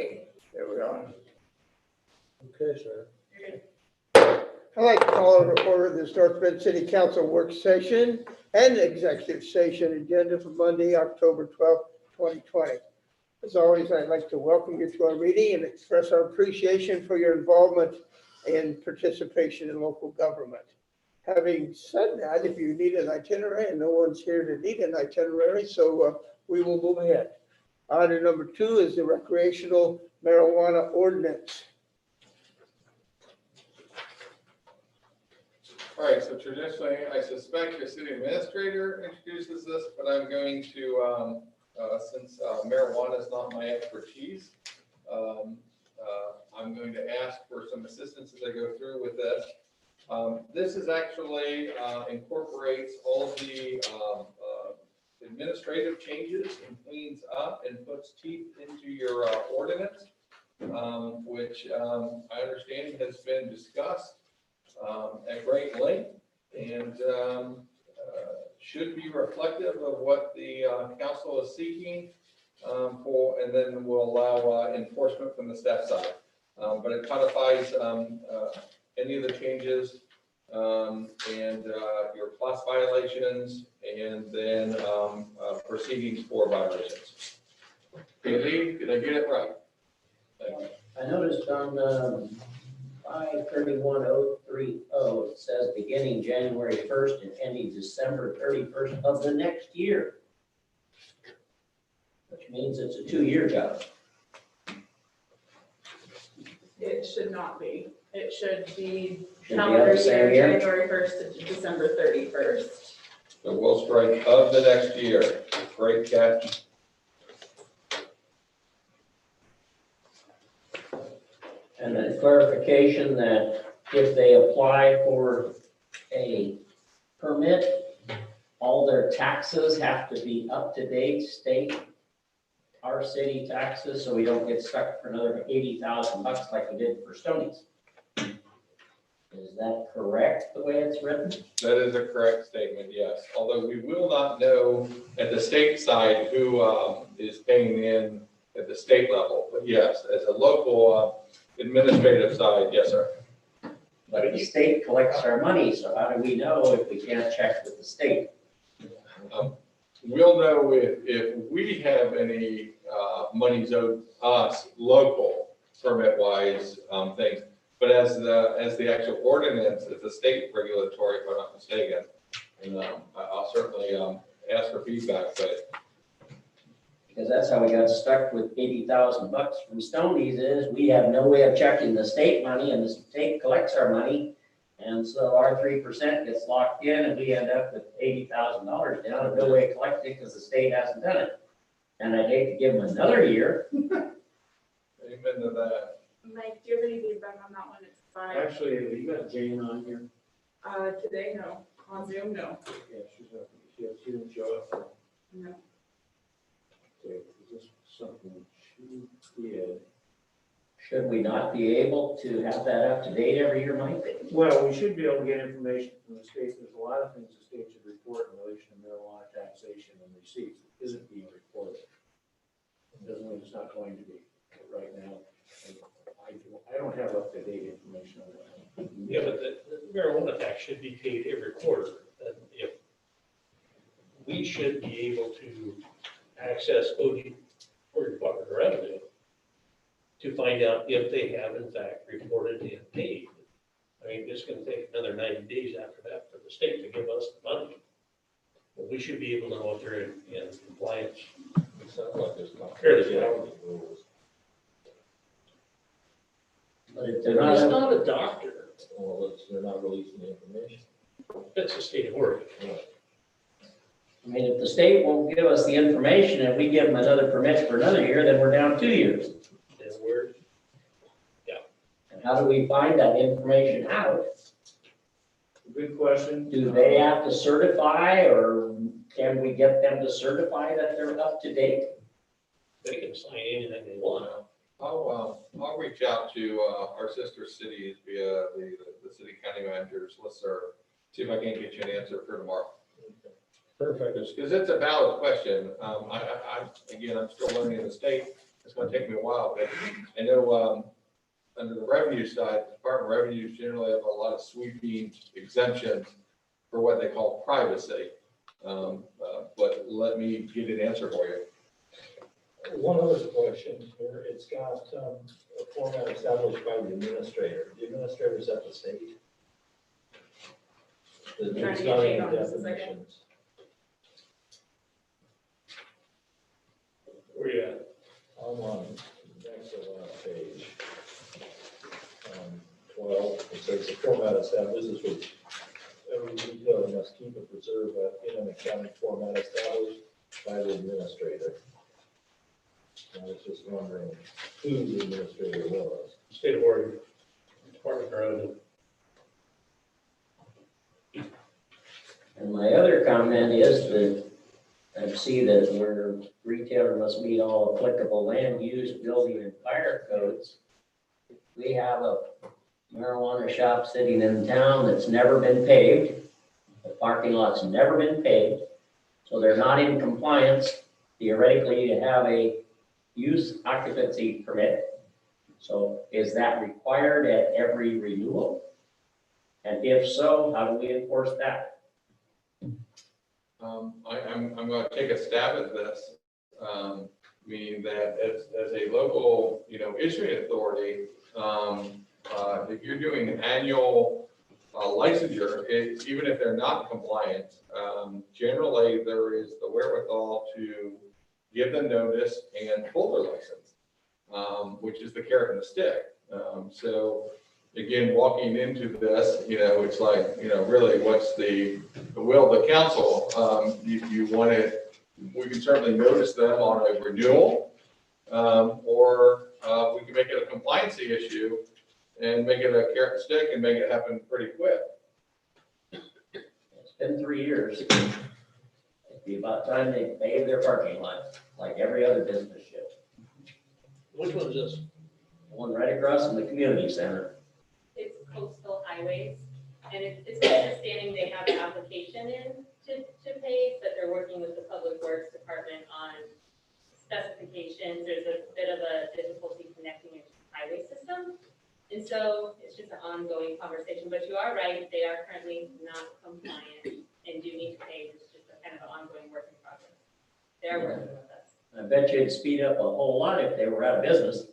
Okay, there we are. Okay, sir. I'd like to call to order this North Bend City Council work session and executive session agenda for Monday, October 12th, 2020. As always, I'd like to welcome you to our meeting and express our appreciation for your involvement and participation in local government. Having said that, if you need an itinerary, and no one's here to need an itinerary, so we will move ahead. Item number 2 is the recreational marijuana ordinance. All right, so traditionally, I suspect the city administrator introduces this, but I'm going to, since marijuana is not my expertise, I'm going to ask for some assistance as I go through with this. This is actually incorporates all of the administrative changes and cleans up and puts teeth into your ordinance, which I understand has been discussed at great length and should be reflective of what the council is seeking for, and then will allow enforcement from the staff side. But it codifies any of the changes and your class violations, and then proceedings for violations. Lee, did I get it right? Thank you. I noticed on 5/31/030, it says beginning January 1st and ending December 31st of the next year, which means it's a 2-year job. It should not be. It should be Should be calendar of the same year, year. January 1st to December 31st. So we'll strike of the next year. Great catch. And then clarification that if they apply for a permit, all their taxes have to be up to date, state, our city taxes, so we don't get stuck for another $80,000 like we did for Stoney's. Is that correct, the way it's written? That is a correct statement, yes. Although we will not know at the state side who is paying in at the state level. But yes, as a local administrative side, yes, sir. But the state collects our money, so how do we know if we can't check with the state? We'll know if we have any monies owed us local permit-wise things. But as the actual ordinance, it's a state regulatory, if I'm not mistaken. And I'll certainly ask for feedback, but Because that's how we got stuck with $80,000 from Stoney's is we have no way of checking the state money and the state collects our money. And so our 3% gets locked in and we end up with $80,000 down and no way to collect it because the state hasn't done it. And I'd hate to give them another year. amen to that. Mike, do you have any feedback on that one? It's fine. Actually, have you got Jane on here? Today, no. On Zoom, no. Yeah, she didn't show up. No. Okay, is this something she did? Should we not be able to have that up to date every year, Mike? Well, we should be able to get information from the state. There's a lot of things the state should report in relation to marijuana taxation and receipts that isn't being reported. It doesn't mean it's not going to be right now. I don't have up-to-date information on that. Yeah, but the marijuana tax should be paid every quarter. And if we should be able to access OD, or Department of Revenue, to find out if they have in fact reported and paid. I mean, it's gonna take another 90 days after that for the state to give us the money. But we should be able to know if they're in compliance. It sounds like there's Fairly confidentiality rules. But if they're It's not, not a doctor, Well, they're not releasing the information. that's the state of Oregon. I mean, if the state won't give us the information and we give them another permit for another year, then we're down 2 years. And we're, And how do we find that information out? Good question. Do they have to certify or can we get them to certify that they're up to date? they can sign anything they want. I'll reach out to our sister cities via the city county managers listserv, see if I can get you an answer for tomorrow. Perfect. Because it's a valid question. Again, I'm still learning the state. it's gonna take me a while, but I know, under the revenue side, Department of Revenues generally have a lot of sweeping exemptions for what they call privacy. But let me get an answer for you. One other question here, it's got a format established by the administrator. The administrator's at the state. Trying to It's get got any Jane on this a second. definitions. Where you at? I'm on next to last page. 12, it says the format established, this is with every retailer must keep and preserve in an accounting format established by the administrator. I was just wondering who the administrator was. State of Oregon, Department of Revenue. And my other comment is that I see that where retailer must meet all applicable land use, building and fire codes. We have a marijuana shop sitting in town that's never been paved. The parking lot's never been paved, so they're not in compliance theoretically to have a use occupancy permit. So is that required at every renewal? And if so, how do we enforce that? I'm going to take a stab at this, meaning that as a local, issuing authority, if you're doing an annual licensure, even if they're not compliant, generally there is the wherewithal to give them notice and pull their license, which is the carrot and the stick. So again, walking into this, it's like, really what's the will of the council? You want it, we can certainly notice them on a renewal, or we can make it a compliancy issue and make it a carrot and stick and make it happen pretty quick. It's been 3 years. It'd be about time they pave their parking lot, like every other business should. Which one is this? The one right across from the community center. It's coastal highways, and it's my understanding they have an application in to pay, but they're working with the Public Works Department on specifications. There's a bit of a difficulty connecting it to the highway system. And so it's just an ongoing conversation, but you are right, they are currently not compliant and do need to pay. It's just a kind of an ongoing work in progress. They are working with us. I bet you it'd speed up a whole lot if they were out of business.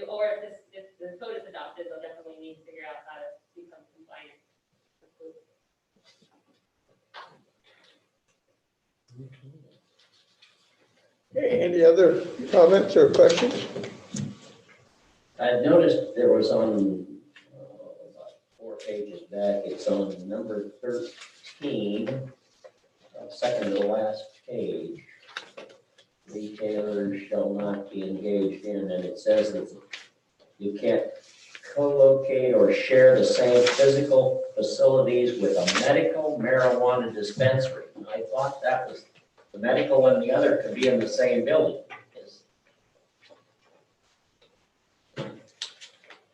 Or if the code is adopted, they'll definitely need to figure out how to become compliant. Okay, any other comments or questions? I noticed there was on about 4 pages back, it's on number 13, second to the last page. Retailers shall not be engaged in, and it says that you can't co-locate or share the same physical facilities with a medical marijuana dispensary. I thought that was, the medical and the other could be in the same building.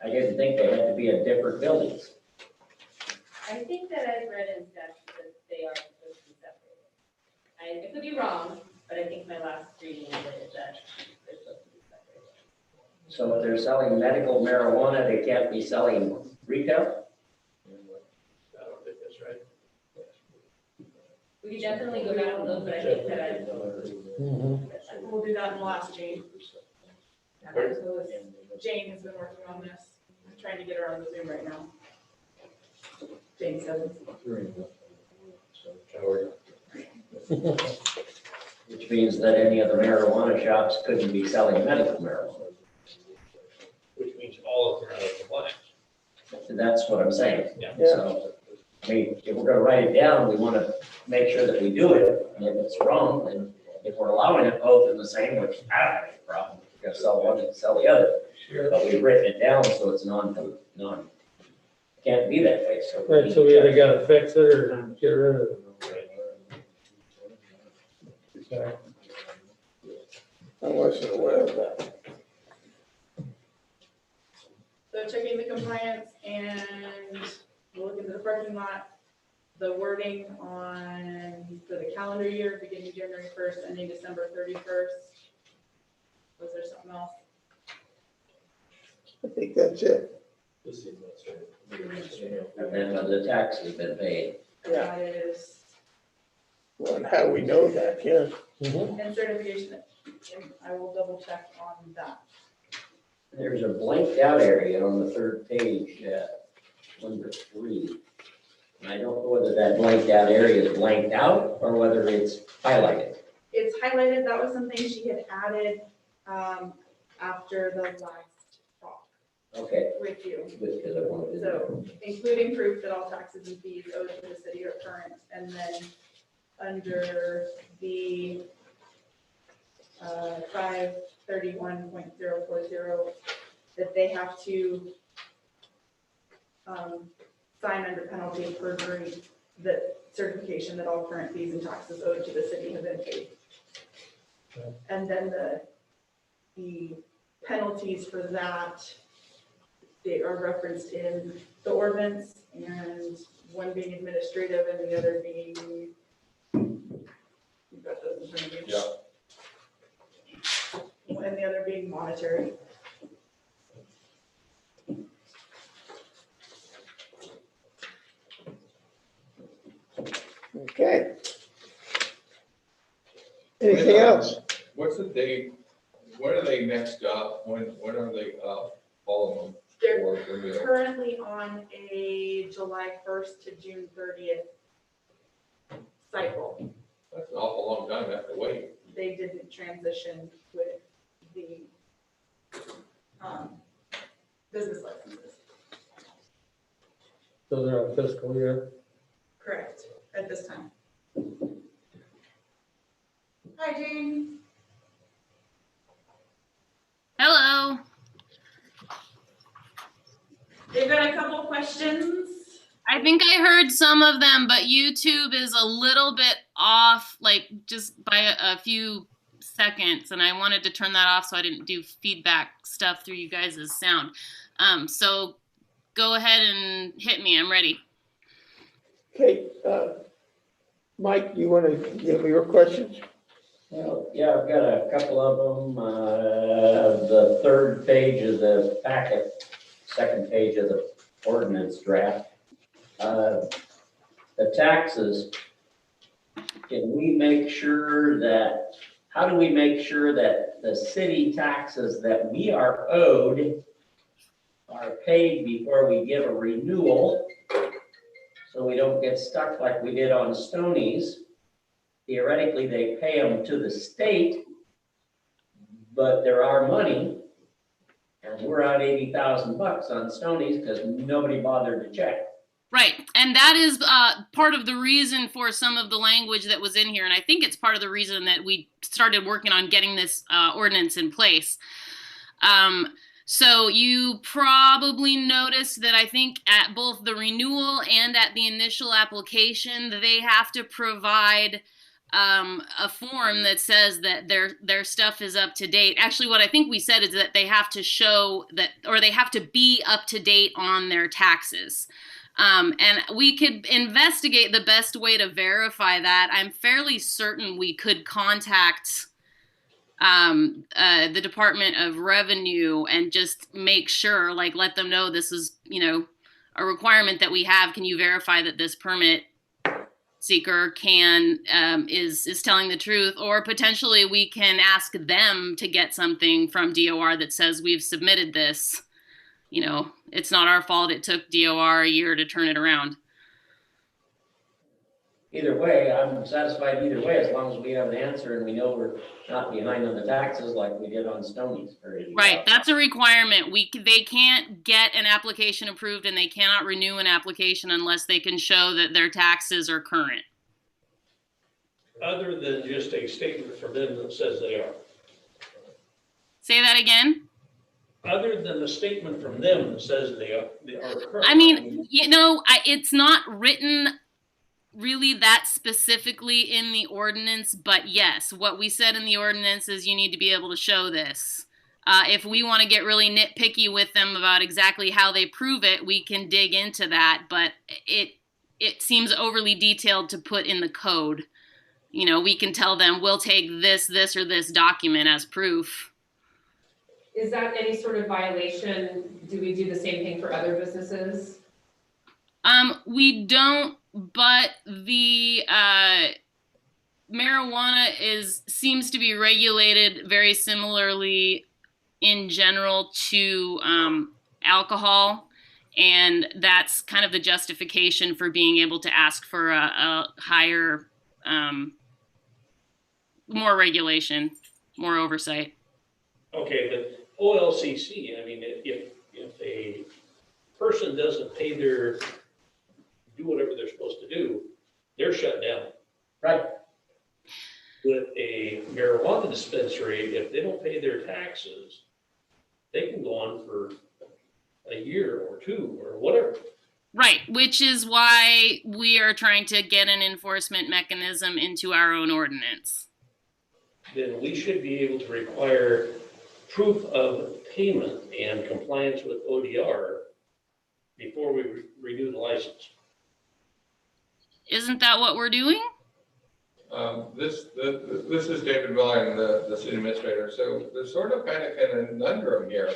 I didn't think they had to be in different buildings. I think that I've read in statute that they are supposed to be separated. I could be wrong, but I think my last reading of it is that they're supposed to be separated. So if they're selling medical marijuana, they can't be selling retail? I don't think that's right. We could definitely go down to those, but I think that I. We'll do that in the last, Jane. Jane has been working on this. I'm trying to get her on the Zoom right now. Jane says. Which means that any other marijuana shops couldn't be selling medical marijuana. Which means all of them are out of compliance. That's what I'm saying. Yeah. So, I mean, if we're gonna write it down, we wanna make sure that we do it, and if it's wrong, then if we're allowing it both in the same, which I don't have any problem, we're gonna sell one and sell the other. Sure. But we've written it down, so it's can't be that way, so. Right, so we either gotta fix it or get rid of it. Sorry. I wasn't aware of that. So checking the compliance and we'll look into the parking lot, the wording on for the calendar year, beginning January 1st, ending December 31st. Was there something else? I think that's it. This is administrative. And then the tax has been paid. Yeah. That is, Well, and how we know that, yeah. and certification, and I will double check on that. There's a blanked out area on the third page, number 3. And I don't know whether that blanked out area is blanked out or whether it's highlighted. It's highlighted, that was something she had added, after the last talk Okay, with you. because I wanted to. So, including proof that all taxes and fees owed to the city are current, and then under the 531.040, that they have to sign under penalty of perjury that certification that all current fees and taxes owed to the city have been paid. And then the penalties for that, they are referenced in the ordinance, and one being administrative and the other being, you've got those in front of you. Yeah. And the other being monetary. Okay. Anything else? What's the date? When are they next up? When are they up, all of them? They're for renewal? currently on a July 1st to June 30th cycle. That's an awful long time to have to wait. They didn't transition with the business licenses. So they're on fiscal year. Correct, at this time. Hi, Jane. Hello. They've got a couple questions. I think I heard some of them, but YouTube is a little bit off, like just by a few seconds, and I wanted to turn that off so I didn't do feedback stuff through you guys' sound. So go ahead and hit me. I'm ready. Okay, Mike, you want to give me your questions? Well, yeah, I've got a couple of them. The third page of the packet, second page of the ordinance draft. The taxes, can we make sure that, how do we make sure that the city taxes that we are owed are paid before we give a renewal? So we don't get stuck like we did on Stony's. Theoretically, they pay them to the state, but they're our money, and we're out $80,000 on Stony's because nobody bothered to check. Right, and that is part of the reason for some of the language that was in here, and I think it's part of the reason that we started working on getting this ordinance in place. So you probably noticed that I think at both the renewal and at the initial application, they have to provide a form that says that their stuff is up to date. Actually, what I think we said is that they have to show that, or they have to be up to date on their taxes. And we could investigate the best way to verify that. I'm fairly certain we could contact the Department of Revenue and just make sure, like, let them know this is, a requirement that we have. Can you verify that this permit seeker is telling the truth? Or potentially we can ask them to get something from DOR that says we've submitted this. It's not our fault. It took DOR a year to turn it around. Either way, I'm satisfied either way, as long as we have an answer and we know we're not behind on the taxes like we did on Stony's. Right, that's a requirement. They can't get an application approved and they cannot renew an application unless they can show that their taxes are current. Other than just a statement from them that says they are. Say that again? Other than the statement from them that says they are current. I mean, it's not written really that specifically in the ordinance, but yes, what we said in the ordinance is you need to be able to show this. If we want to get really nitpicky with them about exactly how they prove it, we can dig into that, but it seems overly detailed to put in the code. We can tell them we'll take this or this document as proof. Is that any sort of violation? Do we do the same thing for other businesses? We don't, but the marijuana seems to be regulated very similarly in general to alcohol, and that's kind of the justification for being able to ask for a higher, more regulation, more oversight. Okay, but OLCC, I mean, if a person doesn't do whatever they're supposed to do, they're shut down. Right. With a marijuana dispensary, if they don't pay their taxes, they can go on for a year or two or whatever. Right, which is why we are trying to get an enforcement mechanism into our own ordinance. Then we should be able to require proof of payment and compliance with ODR before we renew the license. Isn't that what we're doing? This is David Miller, the city administrator. So there's sort of kind of a conundrum here.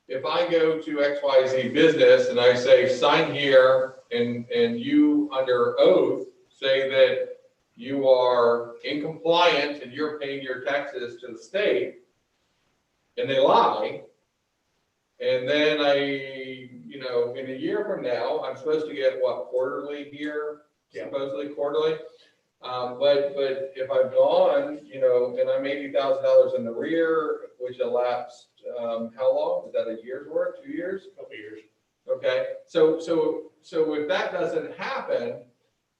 If I go to XYZ business and I say, sign here, and you under oath say that you are in compliance and you're paying your taxes to the state, and they lie, and then in a year from now, I'm supposed to get what, quarterly here? Yeah. Supposedly quarterly. But if I've gone, and I'm $80,000 in the rear, which elapsed, how long? Is that a year's worth, 2 years? Couple of years. Okay, so if that doesn't happen,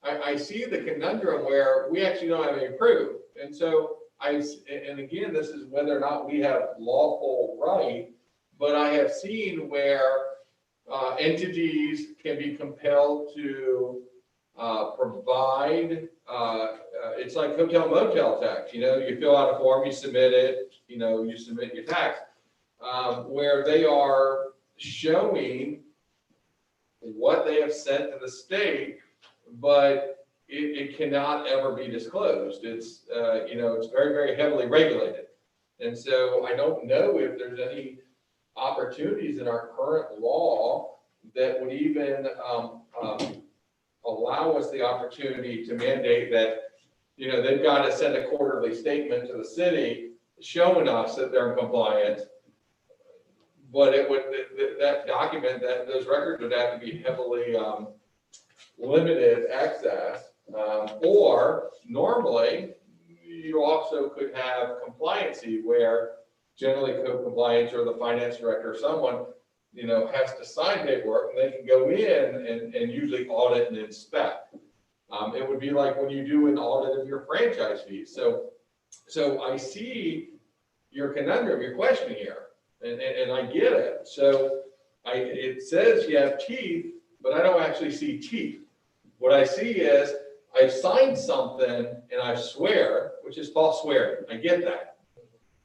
I see the conundrum where we actually don't have any proof. And so and again, this is whether or not we have lawful right, but I have seen where entities can be compelled to provide, it's like hotel motel tax, you fill out a form, you submit it, you submit your tax, where they are showing what they have sent to the state, but it cannot ever be disclosed. It's, it's very, very heavily regulated. And so I don't know if there's any opportunities in our current law that would even allow us the opportunity to mandate that, they've got to send a quarterly statement to the city showing us that they're in compliance. But it would, that document, those records would have to be heavily limited access. Or normally, you also could have compliancy where generally code compliance or the finance director or someone, has to sign paperwork, and they can go in and usually audit and inspect. It would be like when you do an audit of your franchise fees. So I see your conundrum, your question here, and I get it. So it says you have teeth, but I don't actually see teeth. What I see is I've signed something and I swear, which is false swearing. I get that.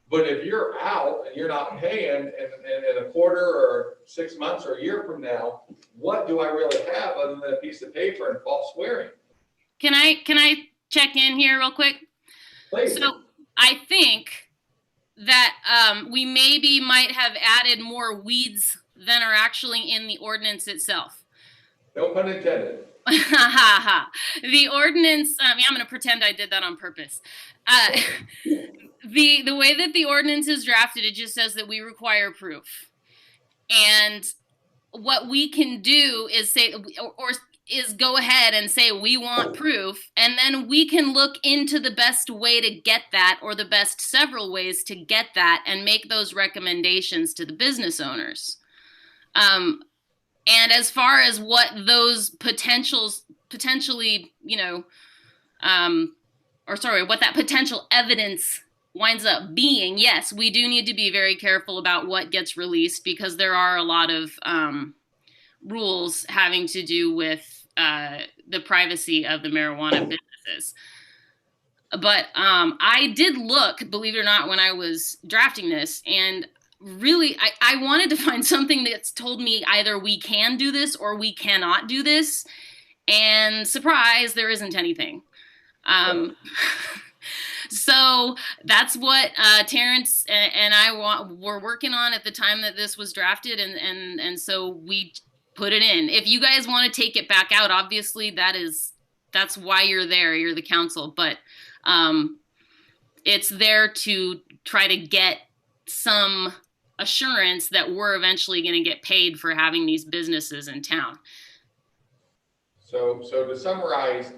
But if you're out and you're not paying in a quarter or 6 months or a year from now, what do I really have other than a piece of paper and false swearing? Can I check in here real quick? Please. So I think that we maybe might have added more weeds than are actually in the ordinance itself. No pun intended. The ordinance, I'm going to pretend I did that on purpose. The way that the ordinance is drafted, it just says that we require proof. And what we can do is say, or is go ahead and say we want proof, and then we can look into the best way to get that, or the best several ways to get that, and make those recommendations to the business owners. And as far as what those potentially, what that potential evidence winds up being, yes, we do need to be very careful about what gets released, because there are a lot of rules having to do with the privacy of the marijuana businesses. But I did look, believe it or not, when I was drafting this, and really, I wanted to find something that's told me either we can do this or we cannot do this. And surprise, there isn't anything. So that's what Terrence and I were working on at the time that this was drafted, and so we put it in. If you guys want to take it back out, obviously that's why you're there. You're the council, but it's there to try to get some assurance that we're eventually going to get paid for having these businesses in town. So to summarize,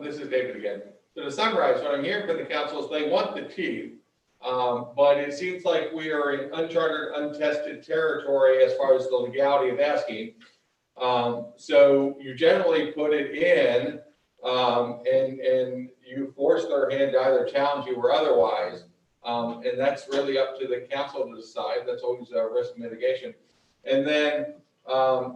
this is David again. So to summarize, what I'm hearing from the council is they want the teeth, but it seems like we are in uncharted, untested territory as far as the legality of asking. So you generally put it in, and you force their hand to either challenge you or otherwise. And that's really up to the council to decide. That's always a risk mitigation. And then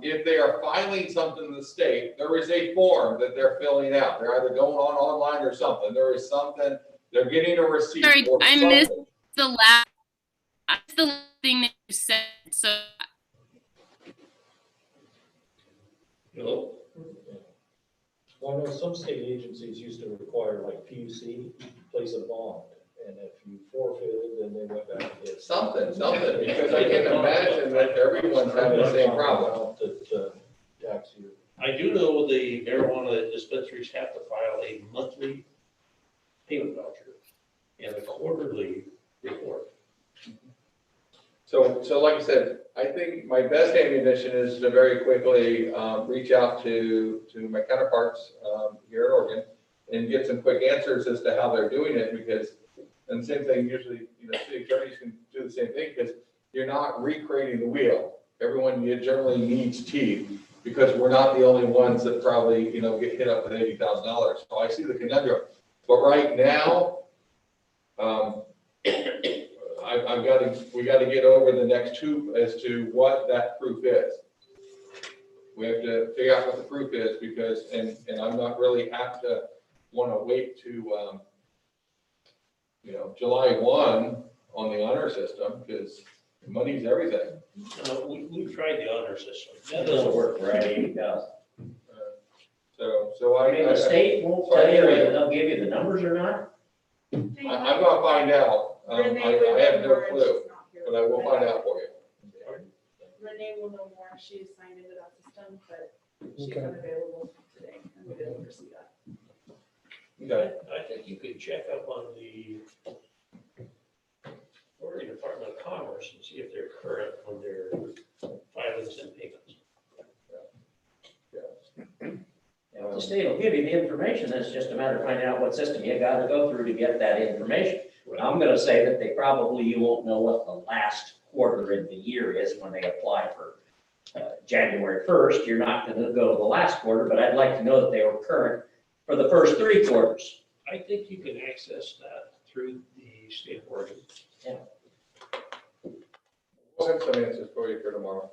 if they are filing something to the state, there is a form that they're filling out. They're either going on online or something. There is something, they're getting a receipt. Sorry, or I something. missed the last thing that you said. So Hello? Well, I know some state agencies used to require like PUC, place a bond, and if you forfeited, then they went back and did Something, because I can imagine that everyone's having the same problem. That tax you. I do know the marijuana dispensaries have to file a monthly payment voucher and a quarterly report. So like I said, I think my best ammunition is to very quickly reach out to my counterparts here in Oregon and get some quick answers as to how they're doing it, because, and the same thing, usually, city attorneys can do the same thing, because you're not recreating the wheel. Everyone generally needs teeth, because we're not the only ones that probably, get hit up with $80,000. So I see the conundrum. But right now, we got to get over the next hoop as to what that proof is. We have to figure out what the proof is, because, and I'm not really apt to want to wait to, July 1 on the honor system, because money's everything. We've tried the honor system. That doesn't work for $80,000. So I mean, the state won't tell you whether they'll give you the numbers or not? I'm gonna find out. I have no clue, but I will find out for you. Renee will know more. She's signed into that system, but she's Okay. unavailable today, and we didn't foresee that. Okay. I think you could check up on the Oregon Department of Commerce and see if they're current on their filings and payments. If the state will give you the information, it's just a matter of finding out what system you gotta go through to get that information. I'm gonna say that you won't know what the last quarter in the year is when they apply for January 1st. You're not gonna go to the last quarter, but I'd like to know that they were current for the first 3 quarters. I think you can access that through the state of Oregon. We'll have some answers for you for tomorrow.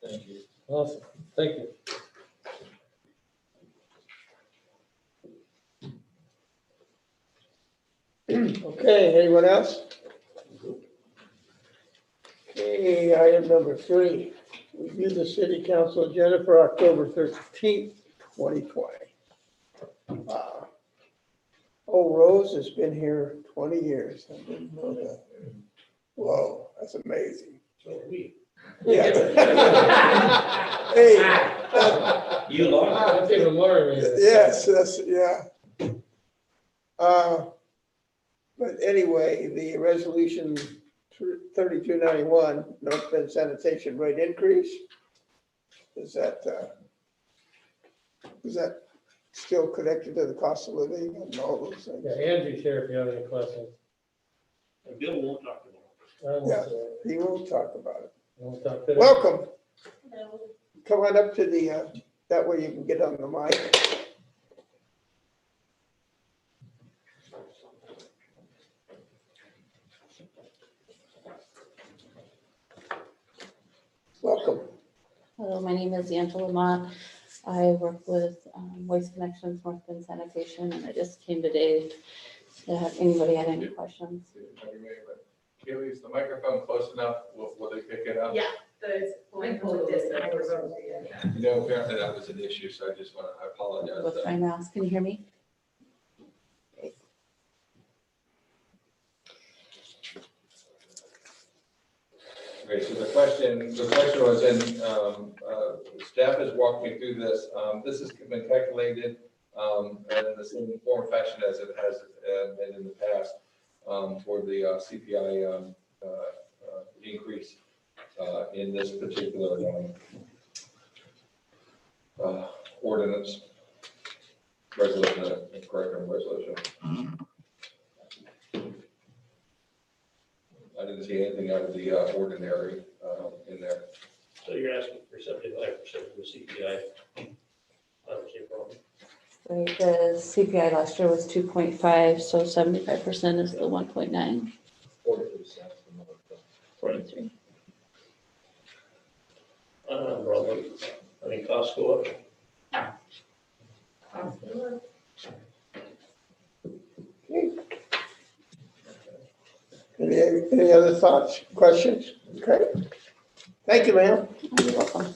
Thank you. Awesome, thank you. Okay, anyone else? Okay, item number 3, review the city council agenda for October 13th, 2020. Oh, Rose has been here 20 years. I didn't know that. Whoa, that's amazing. So we. Yeah. Hey, You lost. That's even more amazing. yes, that's, yeah. But anyway, the resolution 3291, North Bend sanitation rate increase. Is that still connected to the cost of living and all those things? Yeah, Andrew's here if you have any questions. And Bill won't talk about Yeah. He won't talk about it. We'll talk to them. Welcome. Come on up to the, that way you can get on the mic. Welcome. Hello, my name is Angela Mott. I work with Waste Connections, North Bend Sanitation, and I just came today to have anybody had any questions. Kaylee, is the microphone close enough? Will they pick it up? Yeah, the microphone distance. Apparently that was an issue, so I apologize. With my mask, can you hear me? Okay, so the question was, and staff has walked me through this. This has been calculated in the same form fashion as it has been in the past for the CPI increase in this particular ordinance resolution, correct resolution. I didn't see anything out of the ordinary in there. So you're asking for 75% of the CPI? I don't see a problem. Right, the CPI last year was 2.5, so 75% is the 1.9, 43 cents. 43. I don't have a problem. I mean, costs go up. Any other thoughts, questions? Okay. Thank you, ma'am. You're welcome.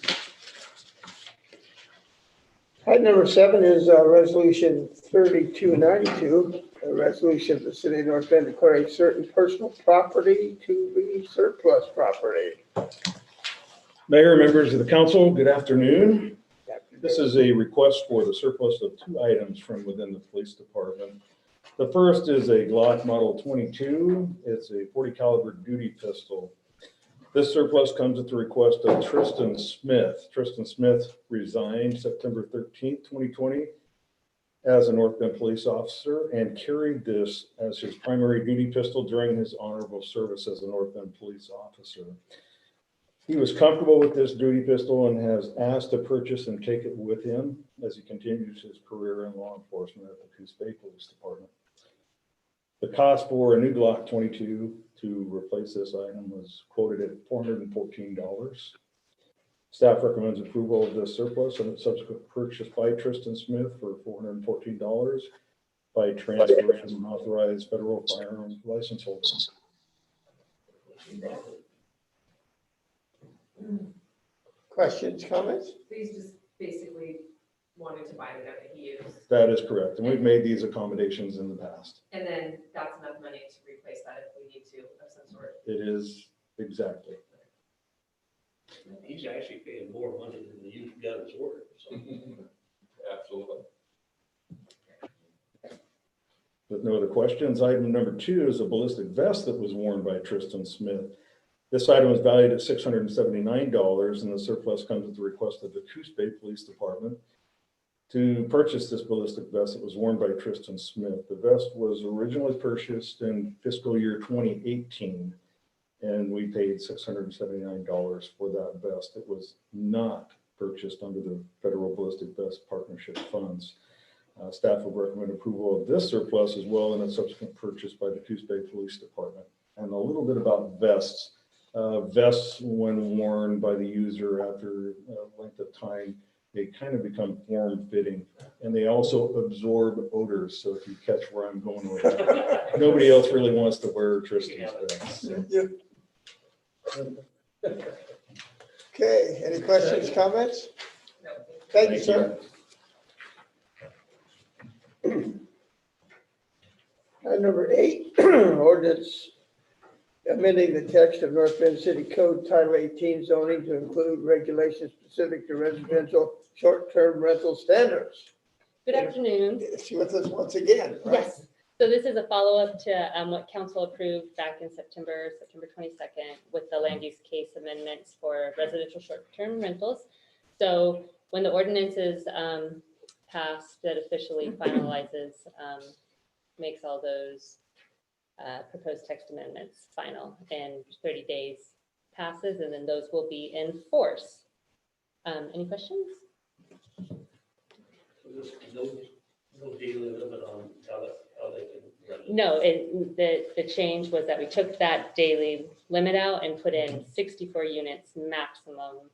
Item number 7 is Resolution 3292, a resolution of the City of North Bend declaring certain personal property to be surplus property. Mayor, members of the council, good afternoon. This is a request for the surplus of 2 items from within the police department. The first is a Glock Model 22. It's a 40 caliber duty pistol. This surplus comes at the request of Tristan Smith. Tristan Smith resigned September 13th, 2020 as a North Bend police officer and carried this as his primary duty pistol during his honorable service as a North Bend police officer. He was comfortable with this duty pistol and has asked to purchase and take it with him as he continues his career in law enforcement at the Coos Bay Police Department. The cost for a new Glock 22 to replace this item was quoted at $414. Staff recommends approval of this surplus and its subsequent purchase by Tristan Smith for $414 by transfer from an authorized federal firearms license holder. Questions, comments? He's just basically wanting to buy the gun that he used. That is correct. And we've made these accommodations in the past. And then that's enough money to replace that if we need to of some sort. It is exactly. He's actually paying more money than the used gun is worth. So. Absolutely. With no other questions, item number 2 is a ballistic vest that was worn by Tristan Smith. This item is valued at $679, and the surplus comes at the request of the Coos Bay Police Department to purchase this ballistic vest that was worn by Tristan Smith. The vest was originally purchased in fiscal year 2018, and we paid $679 for that vest. It was not purchased under the Federal Ballistic Vest Partnership Funds. Staff will recommend approval of this surplus as well and a subsequent purchase by the Coos Bay Police Department. And a little bit about vests. Vests, when worn by the user after a length of time, they kind of become form-fitting, and they also absorb odors. So if you catch where I'm going with that, nobody else really wants to wear Tristan's vest. Okay, any questions, comments? No. Thank you, sir. Item number 8, ordinance amending the text of North Bend City Code Title 18 zoning to include regulations specific to residential short-term rental standards. Good afternoon. It's with us once again, right? Yes, so this is a follow-up to what council approved back in September 22nd with the land use case amendments for residential short-term rentals. So when the ordinance is passed, that officially finalizes, makes all those proposed text amendments final, and 30 days passes, and then those will be in force. Any questions? So there's no daily limit on how they can run it. No, the change was that we took that daily limit out and put in 64 units maximum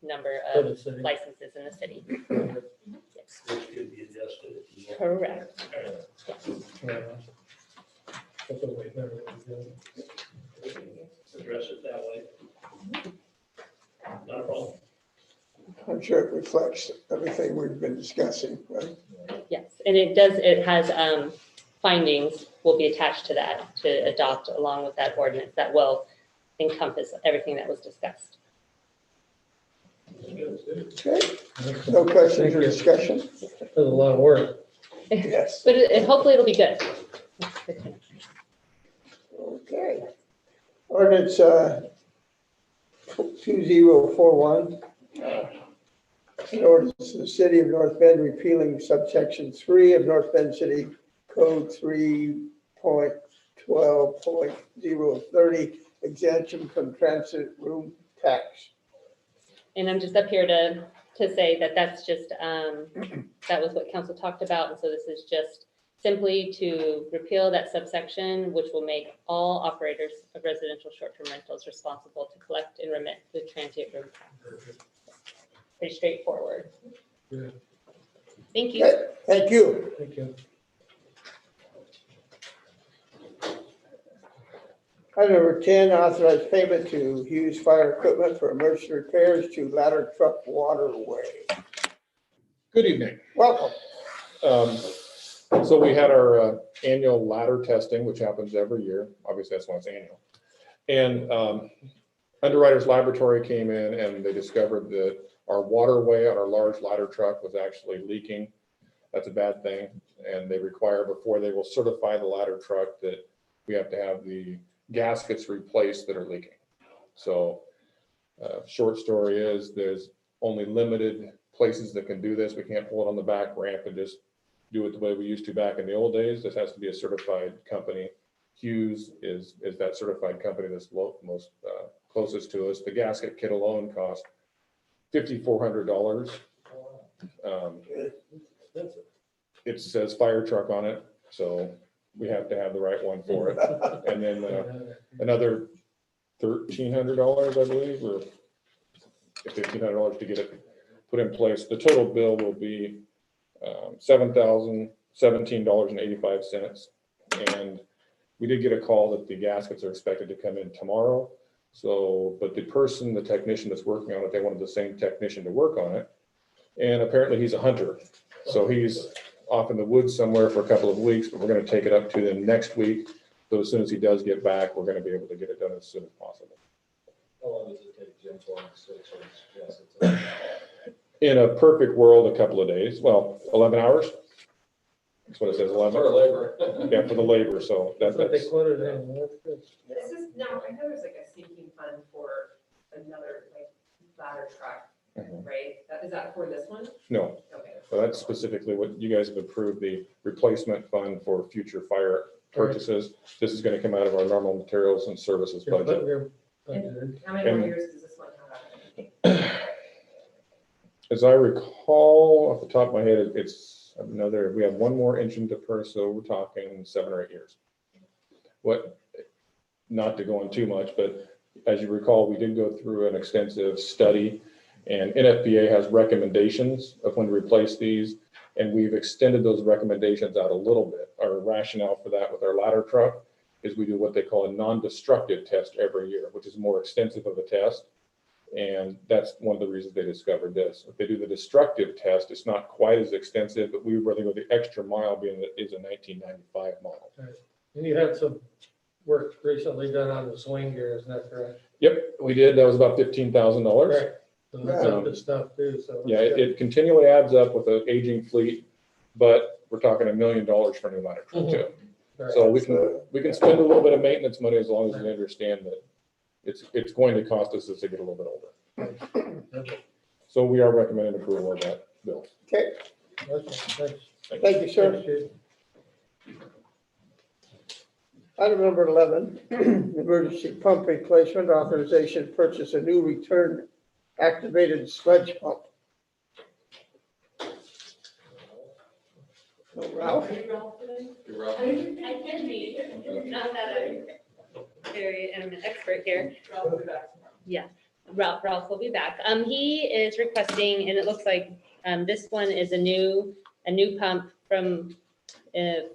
number of licenses in the city. Yes. Which could be adjusted. if you want. Correct. Address it that way. Not a problem. I'm sure it reflects everything we've been discussing, right? Yes, and it has findings will be attached to that to adopt along with that ordinance that will encompass everything that was discussed. Okay, no questions or discussion? That's a lot of work. Yes. But hopefully it'll be good. Okay. Ordinance 2041. An ordinance of the city of North Bend repealing subsection 3 of North Bend City Code 3.12.030 exemption from transit room tax. And I'm just up here to say that that's just, that was what council talked about. And so this is just simply to repeal that subsection, which will make all operators of residential short-term rentals responsible to collect and remit the transient room tax. Pretty straightforward. Yeah. Thank you. Okay, thank you. Thank you. Item number 10, authorized payment to Hughes Fire Equipment for emergency repairs to ladder truck Waterway. Good evening. Welcome. So we had our annual ladder testing, which happens every year. Obviously, that's why it's annual. And Underwriters Laboratory came in and they discovered that our Waterway on our large ladder truck was actually leaking. That's a bad thing. And they require, before they will certify the ladder truck, that we have to have the gaskets replaced that are leaking. So short story is there's only limited places that can do this. We can't pull it on the back ramp and just do it the way we used to back in the old days. This has to be a certified company. Hughes is that certified company that's most closest to us. The gasket kit alone cost $5,400. It says fire truck on it, so we have to have the right one for it. And then another $1,300, I believe, or $1,500 to get it put in place. The total bill will be $7,017.85. And we did get a call that the gaskets are expected to come in tomorrow. So, but the technician that's working on it, they wanted the same technician to work on it. And apparently he's a hunter. So he's off in the woods somewhere for a couple of weeks, but we're going to take it up to them next week. So as soon as he does get back, we're going to be able to get it done as soon as possible. How long does it take Jim for yes, In a perfect world, a couple of days. Well, 11 hours. That's what it says, 11. For labor. Yeah, for the labor. So That's what they that's quoted in. That's good. This is, no, I know there's like a sinking fund for another like ladder truck, Mhm. right? Is that for this one? no. Okay. So that's specifically what you guys have approved, the replacement fund for future fire purchases. This is going to come out of our normal materials and services budget. Budgeted. How many more And- years does this one have? As I recall, off the top of my head, it's we have one more engine to purchase, so we're talking 7 or 8 years. Not to go on too much, but as you recall, we did go through an extensive study, and NFPA has recommendations of when to replace these, and we've extended those recommendations out a little bit. Our rationale for that with our ladder truck is we do what they call a non-destructive test every year, which is more extensive of a test. And that's one of the reasons they discovered this. If they do the destructive test, it's not quite as extensive, but we would rather go the extra mile, being that it is a 1995 model. And you had some work recently done on the swing gear, isn't that correct? Yep, we did. That was about $15,000. Correct. So that's good stuff too, so. Yeah, it continually adds up with an aging fleet, but we're talking $1 million for a new ladder truck too. Right. So we can spend a little bit of maintenance money as long as we understand that it's going to cost us as they get a little bit older. So we are recommending approval of that bill. Okay, Okay, thanks. thank you, sir. Thanks, Chief. Item number 11, emergency pump replacement authorization to purchase a new return activated sludge pump. No, Ralph? I can be, not that I'm an expert here. Yeah, Ralph will be back. He is requesting, and it looks like, this one is a new pump from,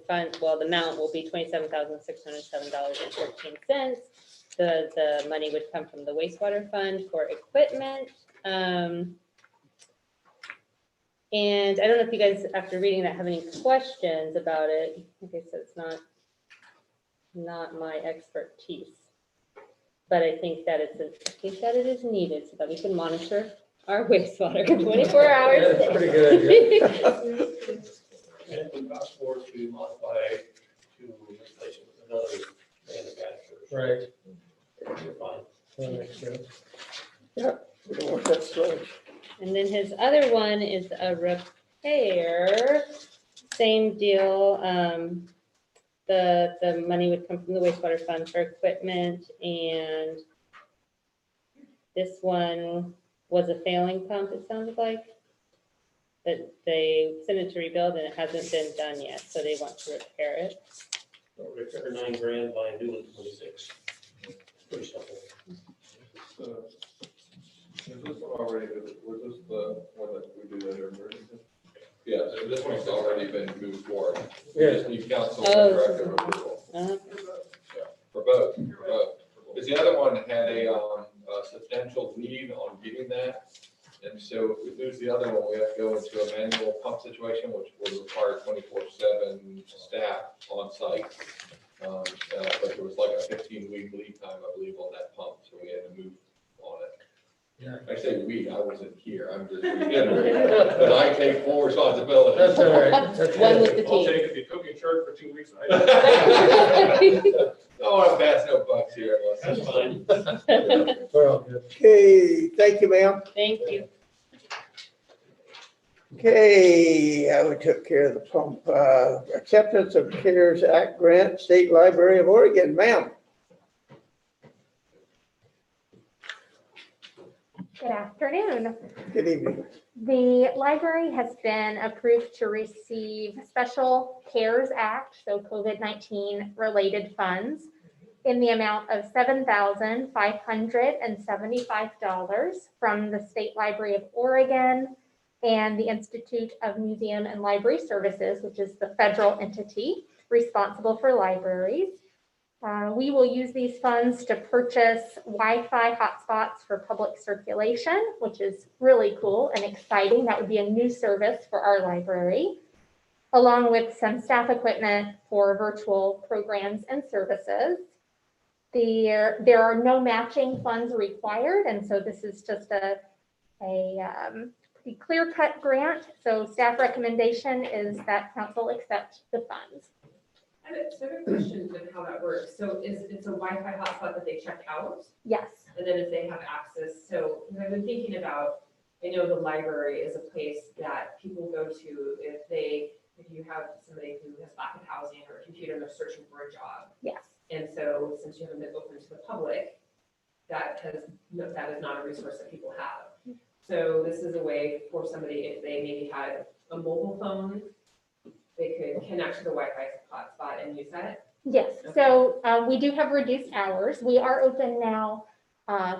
fund, well, the amount will be $27,607.14. The money would come from the wastewater fund for equipment. And I don't know if you guys, after reading that, have any questions about it. Okay, so it's not my expertise. but I think that it is needed so that we can monitor our wastewater 24 hours a That's day. a pretty good idea. And if we ask for to modify to replace it with another manufacturer. Right. You're fine. That makes sense. We don't want that sludge. And then his other one is a repair, same deal. The money would come from the wastewater fund for equipment, and this one was a failing pump, it sounded like. That they sent it to rebuild and it hasn't been done yet, so they want to repair it. So repair $9,000, buy a new one, 26. Pretty simple. Is this one already, was this the one that we do that emergency? Yeah, so this one's already been moved forward. We Yeah. just need council Oh, directive approval. Uh, For both. Because the other one had a substantial lead on getting that. And so if we lose the other one, we have to go into a manual pump situation, which would require 24/7 staff on site. But there was like a 15-week lead time, I believe, on that pump, so we had to move on it. Yeah. I say we, I wasn't here, I'm just reiterating, but I take full responsibility. That's all right. That's One good. with the I'll team. take it, if you cook your shirt for 2 weeks. No one pass no bucks here. That's fine. We're all good. Okay, thank you, ma'am. Thank you. Okay, we took care of the pump. Acceptance of CARES Act grant, State Library of Oregon, ma'am. Good afternoon. Good evening. The library has been approved to receive special CARES Act, so COVID-19 related funds in the amount of $7,575 from the State Library of Oregon and the Institute of Museum and Library Services, which is the federal entity responsible for libraries. We will use these funds to purchase Wi-Fi hotspots for public circulation, which is really cool and exciting. That would be a new service for our library, along with some staff equipment for virtual programs and services. There are no matching funds required, and so this is just a pretty clear-cut grant. So staff recommendation is that council accept the funds. I have a question with how that works. So it's a Wi-Fi hotspot that they check out, Yes. and then if they have access, so I've been thinking about, I know the library is a place that people go to if you have somebody who has lack of housing or a computer and they're searching for a job. Yes. And so since you haven't been open to the public, that is not a resource that people have. So this is a way for somebody, if they maybe had a mobile phone, they could connect to the Wi-Fi hotspot and use that. Yes, so we do have reduced hours. We are open now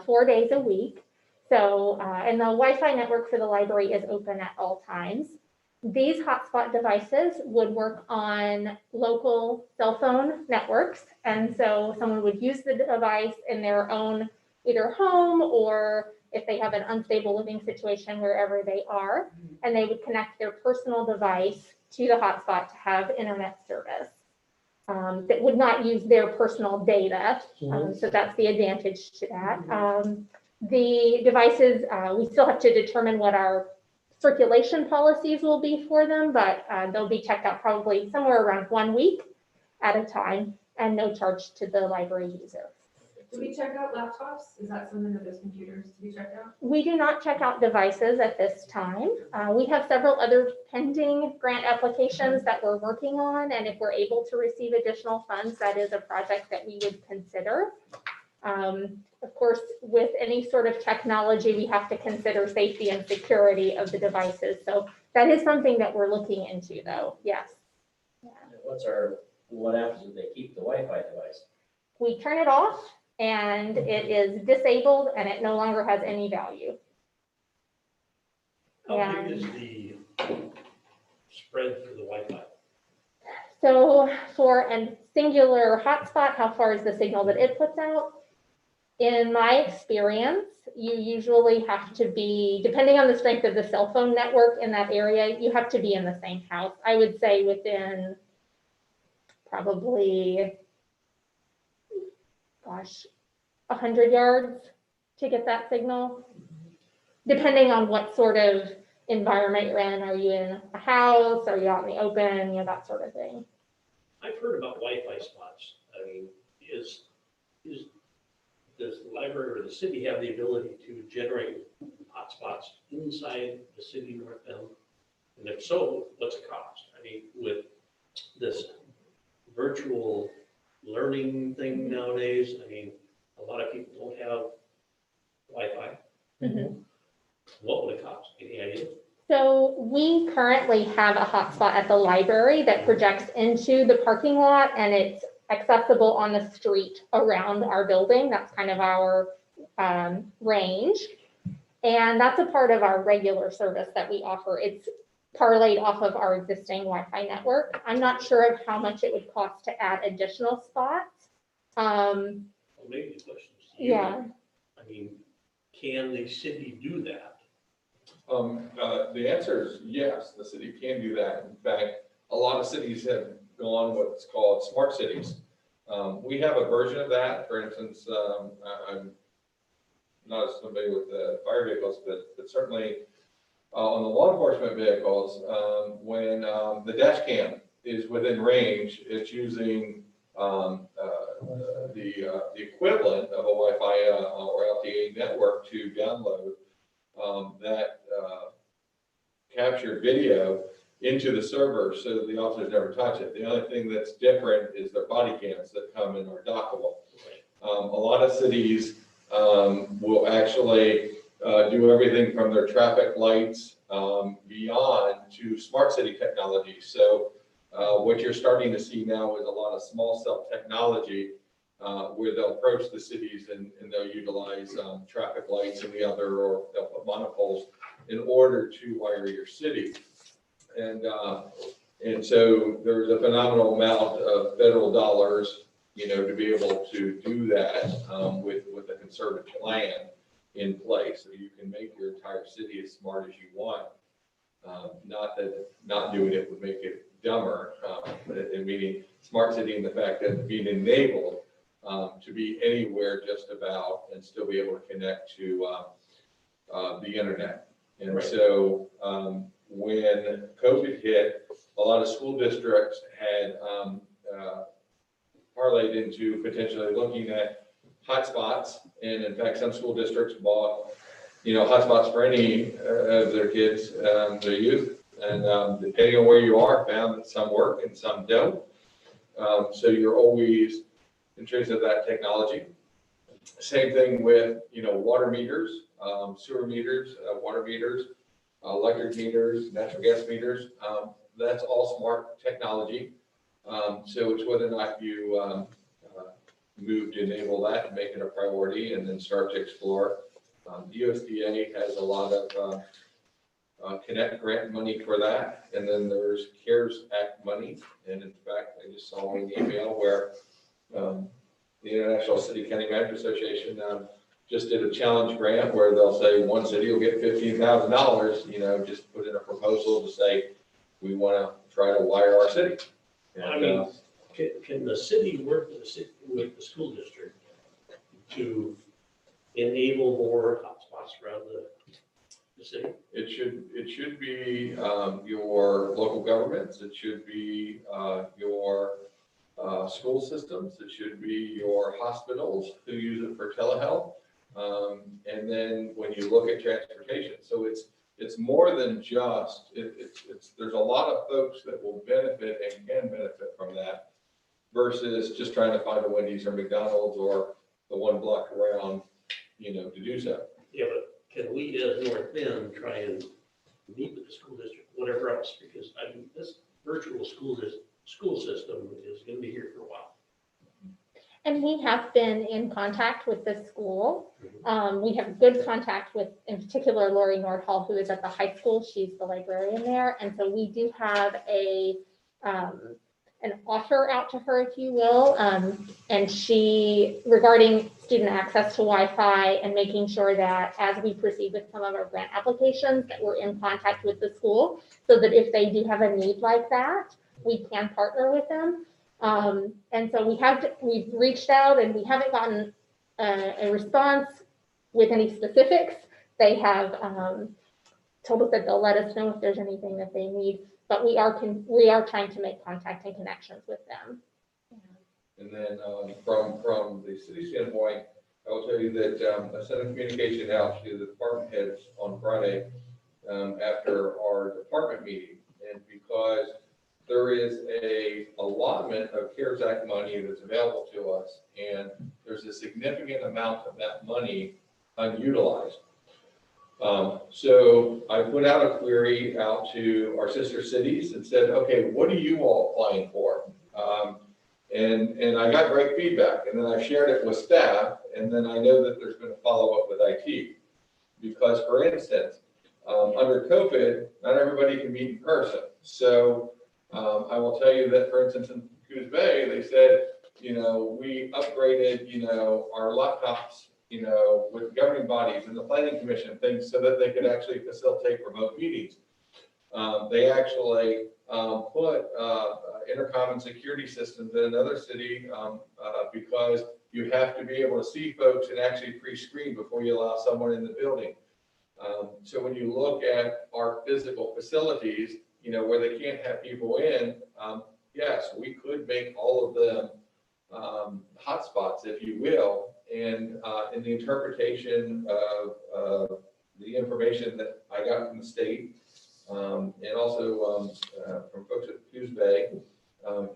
4 days a week. So, and the Wi-Fi network for the library is open at all times. These hotspot devices would work on local cell phone networks. And so someone would use the device in their own either home or if they have an unstable living situation wherever they are, and they would connect their personal device to the hotspot to have internet service that would not use their personal data. So that's the advantage to that. The devices, we still have to determine what our circulation policies will be for them, but they'll be checked out probably somewhere around 1 week at a time and no charge to the library user. Do we check out laptops? Is that something that those computers to be checked out? We do not check out devices at this time. We have several other pending grant applications that we're working on, and if we're able to receive additional funds, that is a project that we would consider. Of course, with any sort of technology, we have to consider safety and security of the devices. So that is something that we're looking into, though. Yes. Yeah. What happens if they keep the Wi-Fi device? We turn it off and it is disabled and it no longer has any value. How big is the spread for the Wi-Fi? So for a singular hotspot, how far is the signal that it puts out? In my experience, you usually have to be, depending on the strength of the cell phone network in that area, you have to be in the same house. I would say within probably, 100 yards to get that signal, depending on what sort of environment you're in. Are you in a house? Are you out in the open? You know, that sort of thing. I've heard about Wi-Fi spots. I mean, does the library or the city have the ability to generate hotspots inside the city of North Bend? And if so, what's it cost? I mean, with this virtual learning thing nowadays, I mean, a lot of people don't have Wi-Fi. What would it cost? Any idea? So we currently have a hotspot at the library that projects into the parking lot, and it's accessible on the street around our building. That's kind of our range. And that's a part of our regular service that we offer. It's parlayed off of our existing Wi-Fi network. I'm not sure of how much it would cost to add additional spots. Well, maybe the question is to you. Yeah. I mean, can the city do that? The answer is yes, the city can do that. In fact, a lot of cities have gone what's called smart cities. We have a version of that. For instance, I'm not as familiar with the fire vehicles, but certainly on the law enforcement vehicles, when the dash cam is within range, it's using the equivalent of a Wi-Fi or LTE network to download that captured video into the server so that the officers never touch it. The only thing that's different is their body cams that come and are dockable. A lot of cities will actually do everything from their traffic lights beyond to smart city technology. So what you're starting to see now is a lot of small cell technology where they'll approach the cities and they'll utilize traffic lights and the other, or they'll put monopoles in order to wire your city. And so there's a phenomenal amount of federal dollars, to be able to do that with a concerted plan in place. So you can make your entire city as smart as you want. Not that not doing it would make it dumber, meaning smart city in the fact that being enabled to be anywhere just about and still be able to connect to the internet. And Right. so when COVID hit, a lot of school districts had parlayed into potentially looking at hotspots. And in fact, some school districts bought, hotspots for any of their kids, their youth. And depending on where you are, found that some work and some don't. So you're always in terms of that technology. Same thing with, water meters, sewer meters, water meters, electric meters, natural gas meters. That's all smart technology. So it's whether or not you move to enable that and make it a priority and then start to explore. USDA has a lot of Connect grant money for that. And then there's CARES Act money. And in fact, I just saw an email where the International City County Managers Association just did a challenge grant where they'll say one city will get $15,000, just put in a proposal to say, we want to try to wire our city. And, I mean, can the city work with the school district to enable more hotspots around the city? it should be your local governments. It should be your school systems. It should be your hospitals who use it for telehealth. And then when you look at transportation, so it's more than just, there's a lot of folks that will benefit and can benefit from that versus just trying to find a Wendy's or McDonald's or the one block around, to do so. Yeah, but can we as North Bend try and meet with the school district, whatever else? Because I mean, this virtual school system is going to be here for a while. And we have been in contact with the school. We have good contact with, in particular, Lori Nordhall, who is at the high school. She's the librarian there. And so we do have an offer out to her, if you will. And she, regarding student access to Wi-Fi and making sure that as we proceed with some of our grant applications, that we're in contact with the school so that if they do have a need like that, we can partner with them. And so we've reached out and we haven't gotten a response with any specifics. They have told us that they'll let us know if there's anything that they need, but we are trying to make contact and connections with them. And then from the city standpoint, I will tell you that I sent a communication out to the department heads on Friday after our department meeting. And because there is a allotment of CARES Act money that's available to us, and there's a significant amount of that money unutilized. So I put out a query out to our sister cities and said, okay, what are you all applying for? And I got great feedback, and then I shared it with staff, and then I know that there's been a follow-up with IT. Because, for instance, under COVID, not everybody can meet in person. So I will tell you that, for instance, in Coos Bay, they said, we upgraded, our laptops, with governing bodies and the planning commission things so that they could actually facilitate remote meetings. They actually put intercom and security systems in another city because you have to be able to see folks and actually pre-screen before you allow someone in the building. So when you look at our physical facilities, where they can't have people in, yes, we could make all of them hotspots, if you will. And in the interpretation of the information that I got from the state, and also from folks at Coos Bay,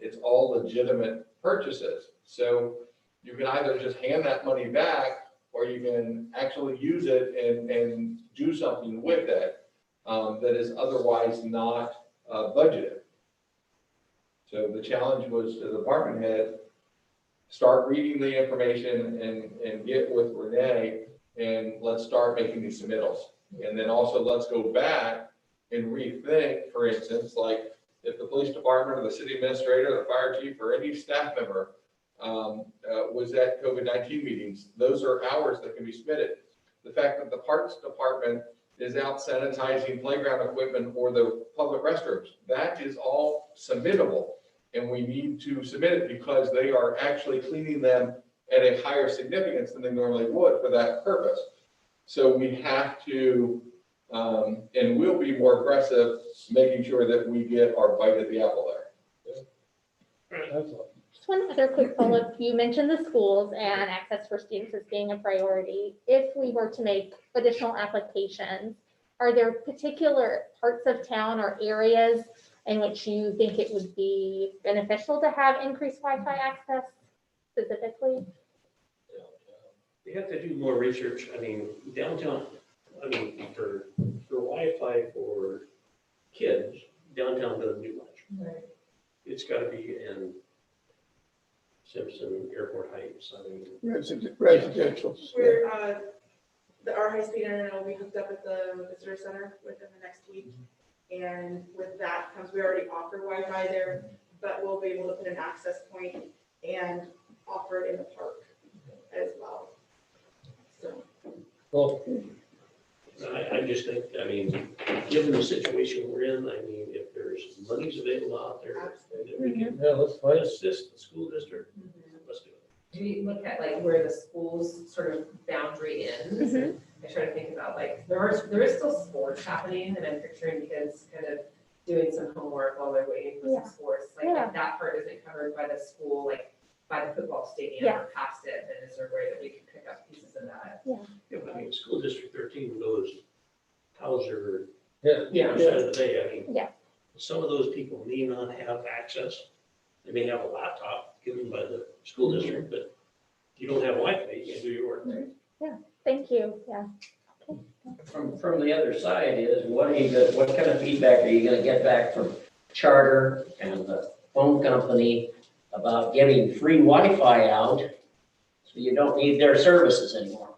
it's all legitimate purchases. So you can either just hand that money back, or you can actually use it and do something with it that is otherwise not budgeted. So the challenge was to the department head, start reading the information and get with Renee, and let's start making these submittals. And then also let's go back and rethink, for instance, like if the police department or the city administrator, the fire chief, or any staff member was at COVID-19 meetings, those are hours that can be submitted. The fact that the parks department is out sanitizing playground equipment or the public restrooms, that is all submittable. And we need to submit it because they are actually cleaning them at a higher significance than they normally would for that purpose. So we have to, and we'll be more aggressive, making sure that we get our bite at the apple there. Just one other quick follow-up. You mentioned the schools and access for students as being a priority. If we were to make additional applications, are there particular parts of town or areas in which you think it would be beneficial to have increased Wi-Fi access specifically? We have to do more research. I mean, downtown, for Wi-Fi for kids, downtown doesn't do much. Right. It's got to be in Simpson, Airport Heights. Residential. We're, our high-speed internet will be hooked up at the visitor center within the next week. And with that comes, we already offer Wi-Fi there, but we'll be able to put an access point and offer it in the park as well. So. Well, I just think, given the situation we're in, if there's monies available out there that we can yeah, let's find it. assist the school district, let's do it. Do we look at like where the school's sort of boundary ends? Mhm. I try to think about like, there is still sports happening, and I'm picturing kids kind of doing some homework while they're waiting for Yeah. some sports. Like Yeah. if that part isn't covered by the school, like by the football stadium Yeah. or past it, then is there a way that we can pick up pieces of that? Yeah, but School District 13 goes Hauser, Yeah. Yeah. side of the day. Yeah. Some of those people may not have access. They may have a laptop given by the school district, but if you don't have Wi-Fi, you can't do your work. Thank you, yeah. From the other side is, what kind of feedback are you gonna get back from Charter and the phone company about giving free Wi-Fi out so you don't need their services anymore?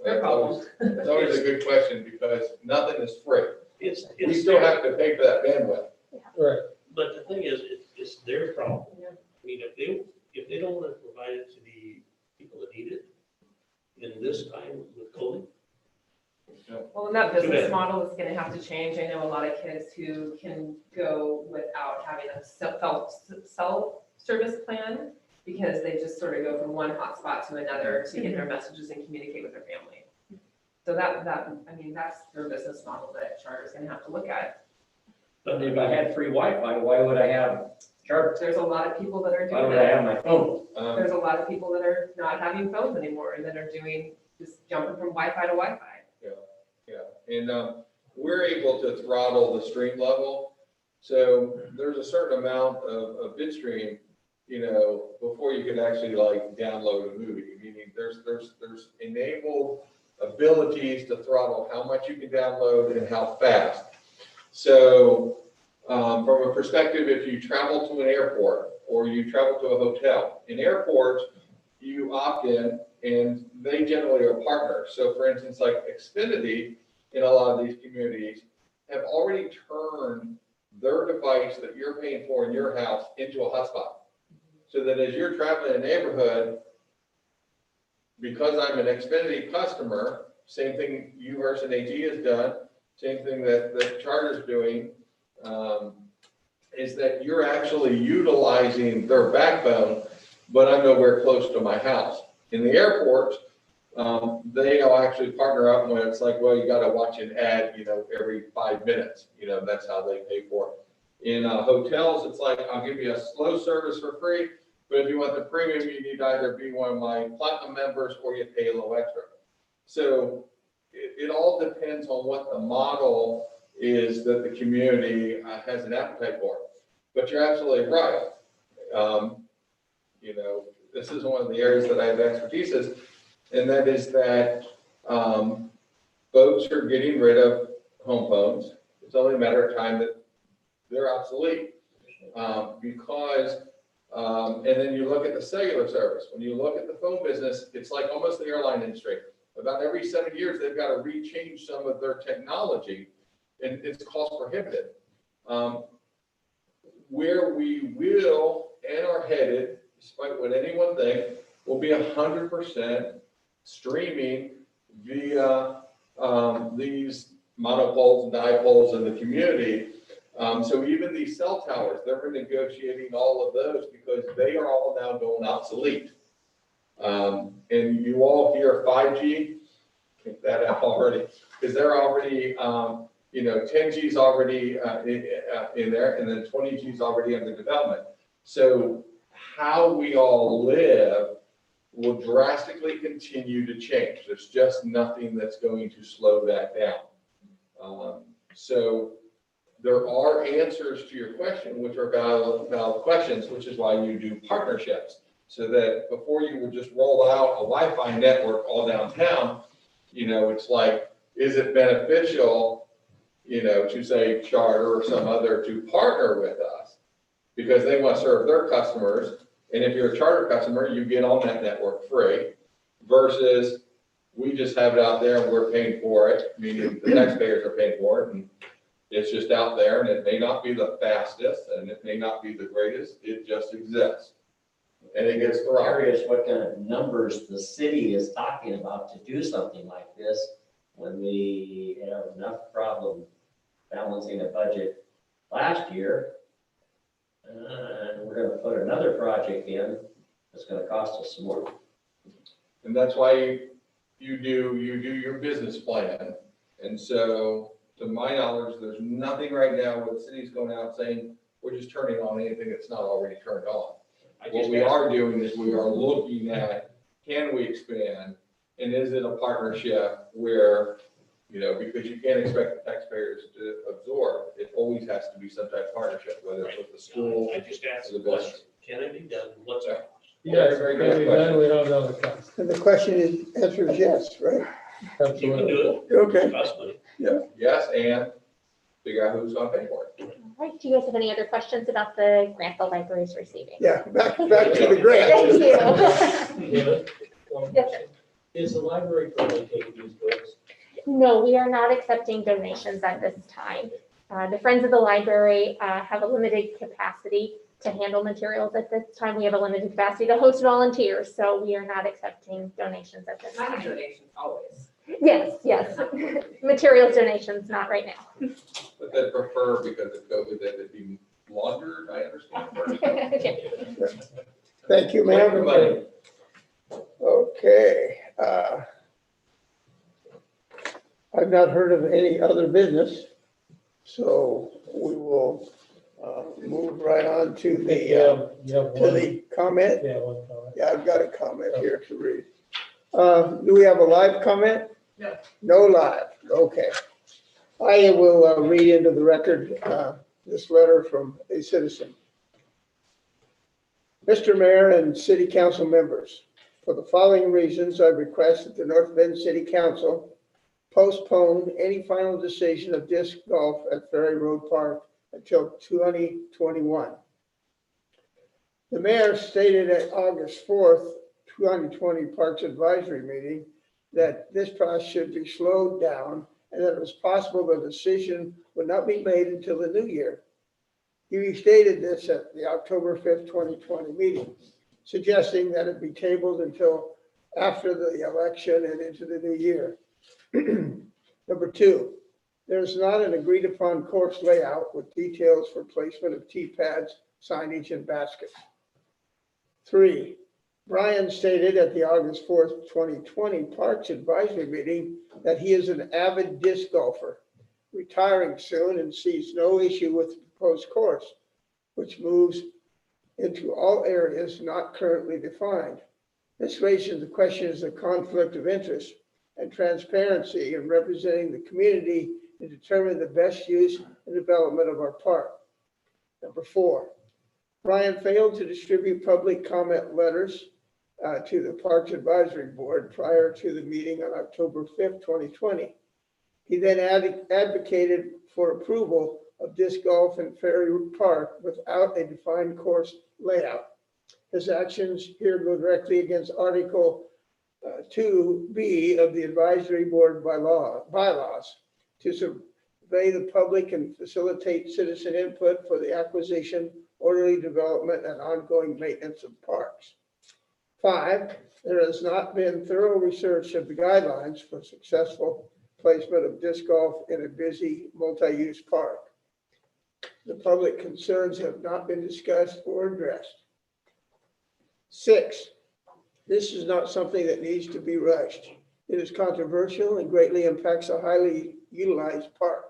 Their problem. It's always a good question because nothing is free. We It's still have to pay for that bandwidth. Right. But the thing is, it's their problem. Yeah. If they don't want to provide it to the people that need it in this time with COVID, Well, and that Too business bad. model is gonna have to change. I know a lot of kids who can go without having a self-service plan, because they just sort of go from one hotspot to another to get their messages and communicate with their family. So I mean, that's their business model that Charter's gonna have to look at. But if I had free Wi-Fi, why would I have charter? There's a lot of people that are Why doing would I that. have my phone? There's a lot of people that are not having phones anymore and that are doing, just jumping from Wi-Fi to Wi-Fi. Yeah, and we're able to throttle the stream level. So there's a certain amount of bit stream, before you can actually like download a movie. Meaning there's enabled abilities to throttle how much you can download and how fast. So from a perspective, if you travel to an airport or you travel to a hotel, in airports, you opt in and they generally are partners. So for instance, like Xfinity in a lot of these communities have already turned their device that you're paying for in your house into a hotspot. So that as you're traveling in a neighborhood, because I'm an Xfinity customer, same thing UVerse and AG has done, same thing that Charter's doing, is that you're actually utilizing their backbone, but I'm nowhere close to my house. In the airports, they'll actually partner up when it's like, well, you got to watch an ad, every 5 minutes. That's how they pay for it. In hotels, it's like, I'll give you a slow service for free, but if you want the premium, you need to either be one of my platinum members or you pay a little extra. So it all depends on what the model is that the community has an appetite for. But you're absolutely right. This is one of the areas that I have expertise in, and that is that folks are getting rid of home phones. It's only a matter of time that they're obsolete because, and then you look at the cellular service. When you look at the phone business, it's like almost the airline industry. About every 7 years, they've got to rechange some of their technology, and it's cost prohibitive. Where we will and are headed, despite what anyone thinks, will be 100% streaming via these monopoles and dipoles in the community. So even these cell towers, they're negotiating all of those because they are all now going obsolete. And you all hear 5G, take that out already, because they're already, 10G is already in there, and then 20G is already under development. So how we all live will drastically continue to change. There's just nothing that's going to slow that down. So there are answers to your question, which are valid questions, which is why you do partnerships. So that before you would just roll out a Wi-Fi network all downtown, it's like, is it beneficial, to say Charter or some other to partner with us because they want to serve their customers. And if you're a Charter customer, you get on that network free versus we just have it out there and we're paying for it, meaning the taxpayers are paying for it. And it's just out there and it may not be the fastest and it may not be the greatest. It just exists. And it gets thrown. Curious what kind of numbers the city is talking about to do something like this when we have enough problem balancing a budget last year. And we're going to put another project in that's going to cost us some more. And that's why you do your business plan. And so to my knowledge, there's nothing right now where the city's going out saying, we're just turning on anything that's not already turned on. What we are doing is we are looking at, can we expand? And is it a partnership where, because you can't expect the taxpayers to absorb, it always has to be some type of partnership, whether it's with the school. I just asked or the the question, business. can it be done? What's our cost? Yes, Very maybe good then we don't know the cost. And the answer is yes, right? You can Absolutely. do it. Okay. It costs money. Yes, and figure out who's going to pay for it. All right, do you guys have any other questions about the grant the library is receiving? Yeah, back to the grant. Thank you. Yeah. Yes, sir. Is the library currently taking these books? No, we are not accepting donations at this time. The Friends of the Library have a limited capacity to handle materials at this time. We have a limited capacity to host volunteers, so we are not accepting donations at this I have time. donations always. Yes. Materials donations, not right now. But they prefer, because of COVID, that it be laundered, I understand. Thank you, Wait for ma'am. money. Okay. I've not heard of any other business, so we will move right on to You the, have to one, the comment. yeah, one comment. Yeah, I've got a comment here to read. Do we have a live comment? No. No live, okay. I will read into the record this letter from a citizen. Mr. Mayor and City Council members, for the following reasons, I request that the North Bend City Council postpone any final decision of disc golf at Ferry Road Park until 2021. The mayor stated at August 4th, 2020 Parks Advisory meeting that this process should be slowed down and that it was possible the decision would not be made until the new year. He restated this at the October 5th, 2020 meeting, suggesting that it be tabled until after the election and into the new year. Number two, there's not an agreed upon course layout with details for placement of tee pads, signage, and baskets. 3, Brian stated at the August 4th, 2020 Parks Advisory meeting that he is an avid disc golfer, retiring soon and sees no issue with the proposed course, which moves into all areas not currently defined. This raises the questions of conflict of interest and transparency in representing the community to determine the best use and development of our park. Number 4, Brian failed to distribute public comment letters to the Parks Advisory Board prior to the meeting on October 5th, 2020. He then advocated for approval of disc golf in Ferry Park without a defined course layout. His actions here go directly against Article 2B of the Advisory Board bylaws to survey the public and facilitate citizen input for the acquisition, orderly development, and ongoing maintenance of parks. 5, there has not been thorough research of the guidelines for successful placement of disc golf in a busy multi-use park. The public concerns have not been discussed or addressed. 6, this is not something that needs to be rushed. It is controversial and greatly impacts a highly utilized park.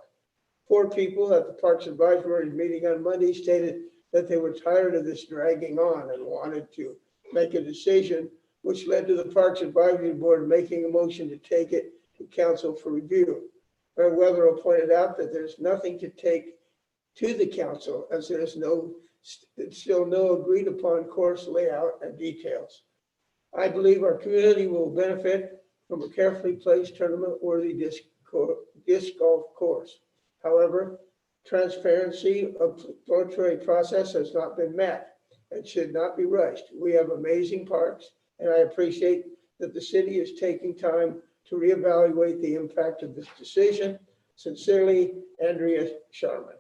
4 people at the Parks Advisory meeting on Monday stated that they were tired of this dragging on and wanted to make a decision, which led to the Parks Advisory Board making a motion to take it to council for review. Mayor Weatherill pointed out that there's nothing to take to the council as there's still no agreed upon course layout and details. I believe our community will benefit from a carefully placed tournament-worthy disc golf course. However, transparency of the exploratory process has not been met and should not be rushed. We have amazing parks, and I appreciate that the city is taking time to reevaluate the impact of this decision. Sincerely, Andrea Sharman.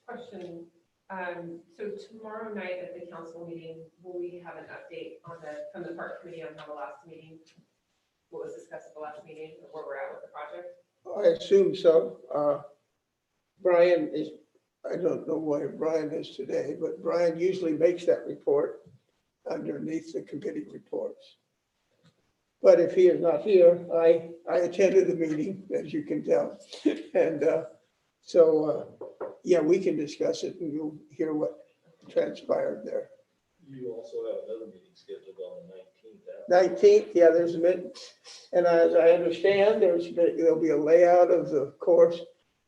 Question, so tomorrow night at the council meeting, will we have an update from the park committee on how the last meeting, what was discussed at the last meeting, or where we're at with the project? I assume so. Brian is, I don't know where Brian is today, but Brian usually makes that report underneath the committee reports. But if he is not here, I attended the meeting, as you can tell. And yeah, we can discuss it and you'll hear what transpired there. You also have another meeting scheduled on the 19th. 19th, yeah, there's a minute. And as I understand, there'll be a layout of the course.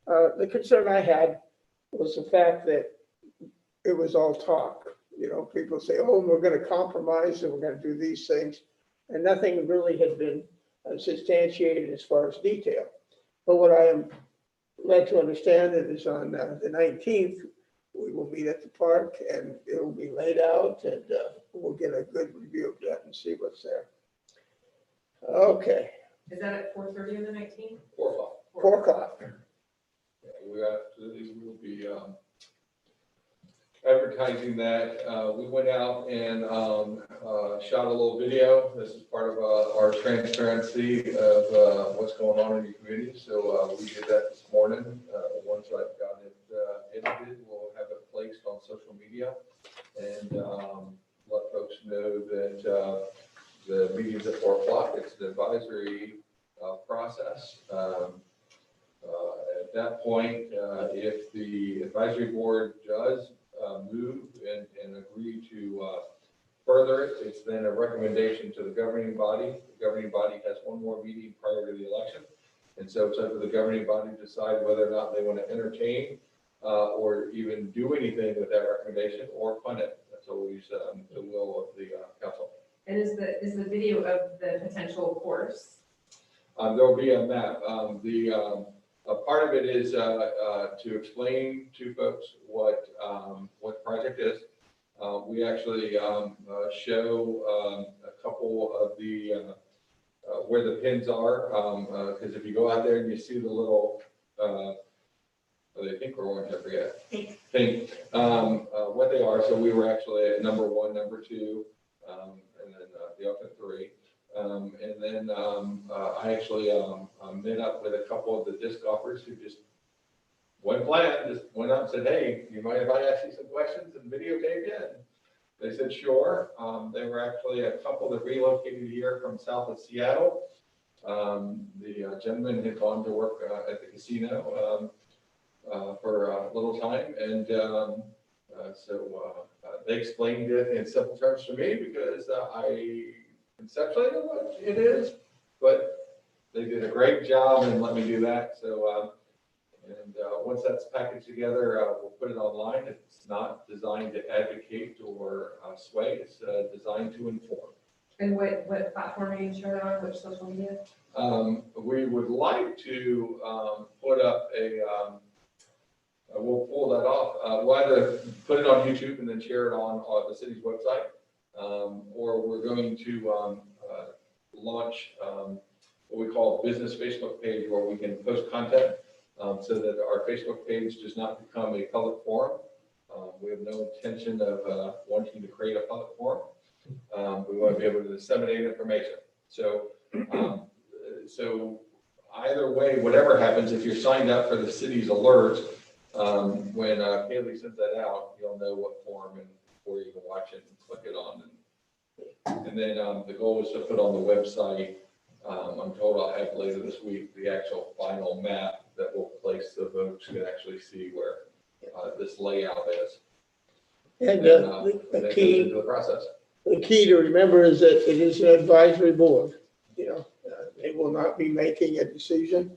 The concern I had was the fact that it was all talk. You know, people say, oh, we're going to compromise and we're going to do these things. And nothing really had been substantiated as far as detail. But what I am led to understand is on the 19th, we will meet at the park and it will be laid out and we'll get a good review of that and see what's there. Okay. Is that at 4:30 on the 19th? 4 o'clock. 4 o'clock. Yeah, we'll be advertising that. We went out and shot a little video. This is part of our transparency of what's going on in your community. So we did that this morning. Once I've got it edited, we'll have it placed on social media. and let folks know that the meeting's at 4 o'clock. It's an advisory process. At that point, if the advisory board does move and agree to further it, it's then a recommendation to the governing body. The governing body has one more meeting prior to the election. And so it's up to the governing body to decide whether or not they want to entertain or even do anything with that recommendation or fund it. That's always the will of the council. And is the video of the potential course? There will be a map. A part of it is to explain to folks what the project is. We actually show a couple of the where the pins are, because if you go out there and you see the little, are they pink or orange? I forget. Pink. What they are. So we were actually at number 1, number 2, and then the alternate 3. And then I actually met up with a couple of the disc golfers who just went up and said, "Hey, you mind if I ask you some questions and videotape you?" They said, "Sure." They were actually a couple that relocated here from south of Seattle. The gentleman had gone to work at the casino for a little time, and so they explained it in simple terms to me because I conceptually know what it is, but they did a great job and let me do that. So, once that's packaged together, we'll put it online. It's not designed to advocate or sway. It's designed to inform. And what platform are you sharing on? Which social media? We would like to put up we'll pull that off. We'll either put it on YouTube and then share it on the city's website, or we're going to launch what we call a business Facebook page where we can post content so that our Facebook page does not become a public forum. We have no intention of wanting to create a public forum. We want to be able to disseminate information. So, so either way, whatever happens, if you're signed up for the city's alerts, when Kaylee sends that out, you'll know what forum and where you can watch it and click it on. And then the goal is to put on the website, I'm told I'll have later this week, the actual final map that will place so folks can actually see where this layout is. And then the goes key, into the process. the key to remember is that it is an advisory board. They will not be making a decision.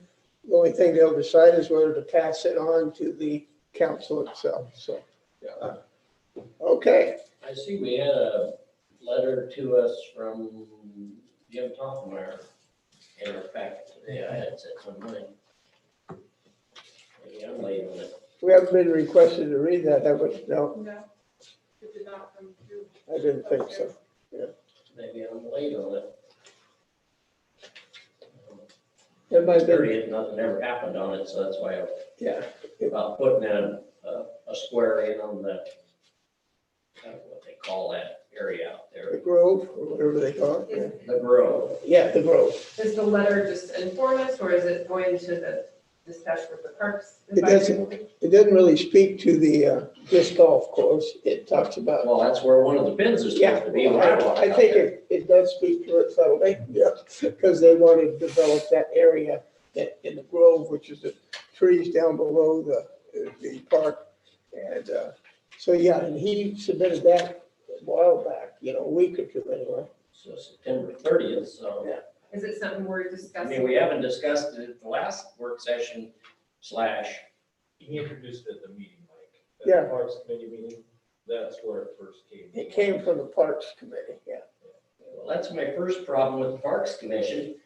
The only thing they'll decide is whether to pass it on to the council itself. So, Yeah. Okay. I see we had a letter to us from Jim Toffmeyer in our packet today. I had sent on mine. Maybe I'm late on it. We haven't been requested to read that, have we? No, No, it did not come through. I didn't think so. Maybe I'm late on it. It might have been, 30th, nothing ever happened on it, so that's why I'm yeah. about putting in a square in on the, I don't know what they call that area out The there, Grove, or whatever they call it. the Grove. Yeah, the Grove. Is the letter just inform us, or is it going to the discussion with the parks? It doesn't. It doesn't really speak to the disc golf course. It talks about. Well, that's where one of the pins is Yeah, supposed to be. I think it does speak to it subtly, yeah, because they want to develop that area in the Grove, which is the trees down below the park. And so, yeah, and he submitted that a while back, a week or two anyway. So September 30th, so. Yeah. Is it something we're I discussing? mean, we haven't discussed it at the last work session / He introduced it at the meeting, Mike. At Yeah. the Parks Committee meeting, that's where it first came. It came from the Parks Committee, yeah. well, that's my first problem with the Parks Committee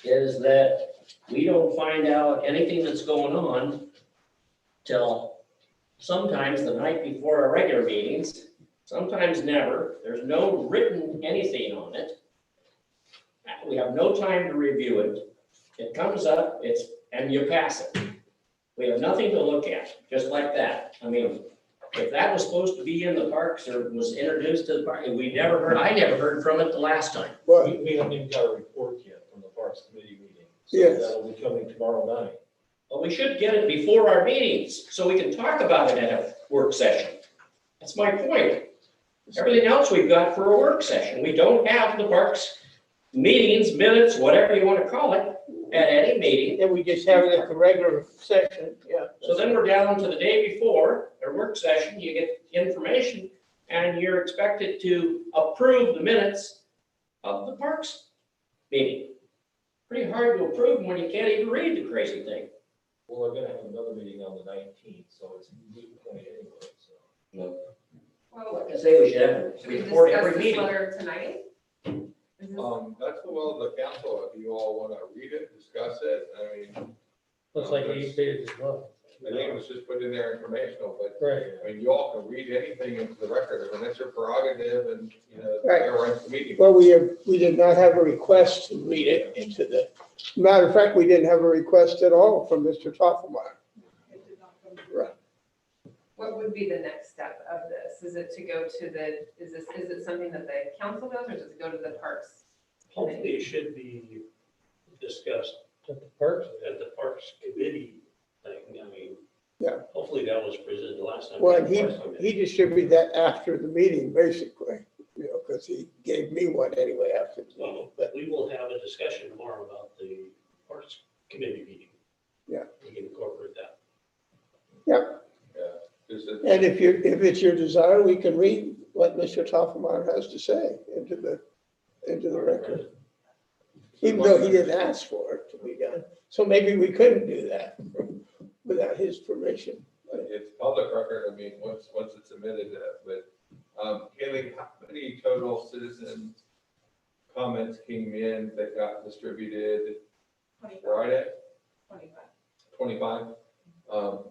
is that we don't find out anything that's going on till sometimes the night before our regular meetings, sometimes never. There's no written anything on it. We have no time to review it. It comes up, and you pass it. We have nothing to look at, just like that. I mean, if that was supposed to be in the parks or was introduced to the park, I never heard from it the last time. Well, We haven't even got a report yet from the Parks Committee meeting. So Yes. that'll be coming tomorrow night. Well, we should get it before our meetings, so we can talk about it at a work session. That's my point. Everything else we've got for a work session. We don't have the parks meetings, minutes, whatever you want to call it, at any meeting. And we just have it at the regular session, yeah. So then we're down to the day before, a work session, you get information, and you're expected to approve the minutes of the parks meeting. Pretty hard to approve when you can't even read the crazy thing. Well, we're gonna have another meeting on the 19th, so it's a moot point anyway, so. Well, Like I say, we should have a should we report discuss every this meeting. letter tonight? Is this- That's the will of the council, if you all wanna read it, discuss it, I mean, Looks like 8 pages long. I think it was just put in there informational, but, Right. I mean, you all can read anything into the record, I mean, that's your prerogative, and, you know, Right. mayor runs the meeting. Well, we did not have a request to read it into the, matter of fact, we didn't have a request at all from Mr. Toffelmeyer. Right. What would be the next step of this? Is it to go to the, is it something that the council does, or does it go to the parks? Hopefully it should be discussed at the Parks Committee thing. I mean, Yeah. hopefully that was presented last time. Well, and he distributed that after the meeting, basically, because he gave me one anyway after the meeting, Well, but, we will have a discussion tomorrow about the Parks Committee meeting. Yeah. We can incorporate that. yeah. Just that- And if it's your desire, we can read what Mr. Toffelmeyer has to say into the record. Even though he didn't ask for it to be done. So maybe we couldn't do that without his permission. It's public record, I mean, once it's submitted, but, Haley, how many total citizen comments came in that got distributed Friday? 25?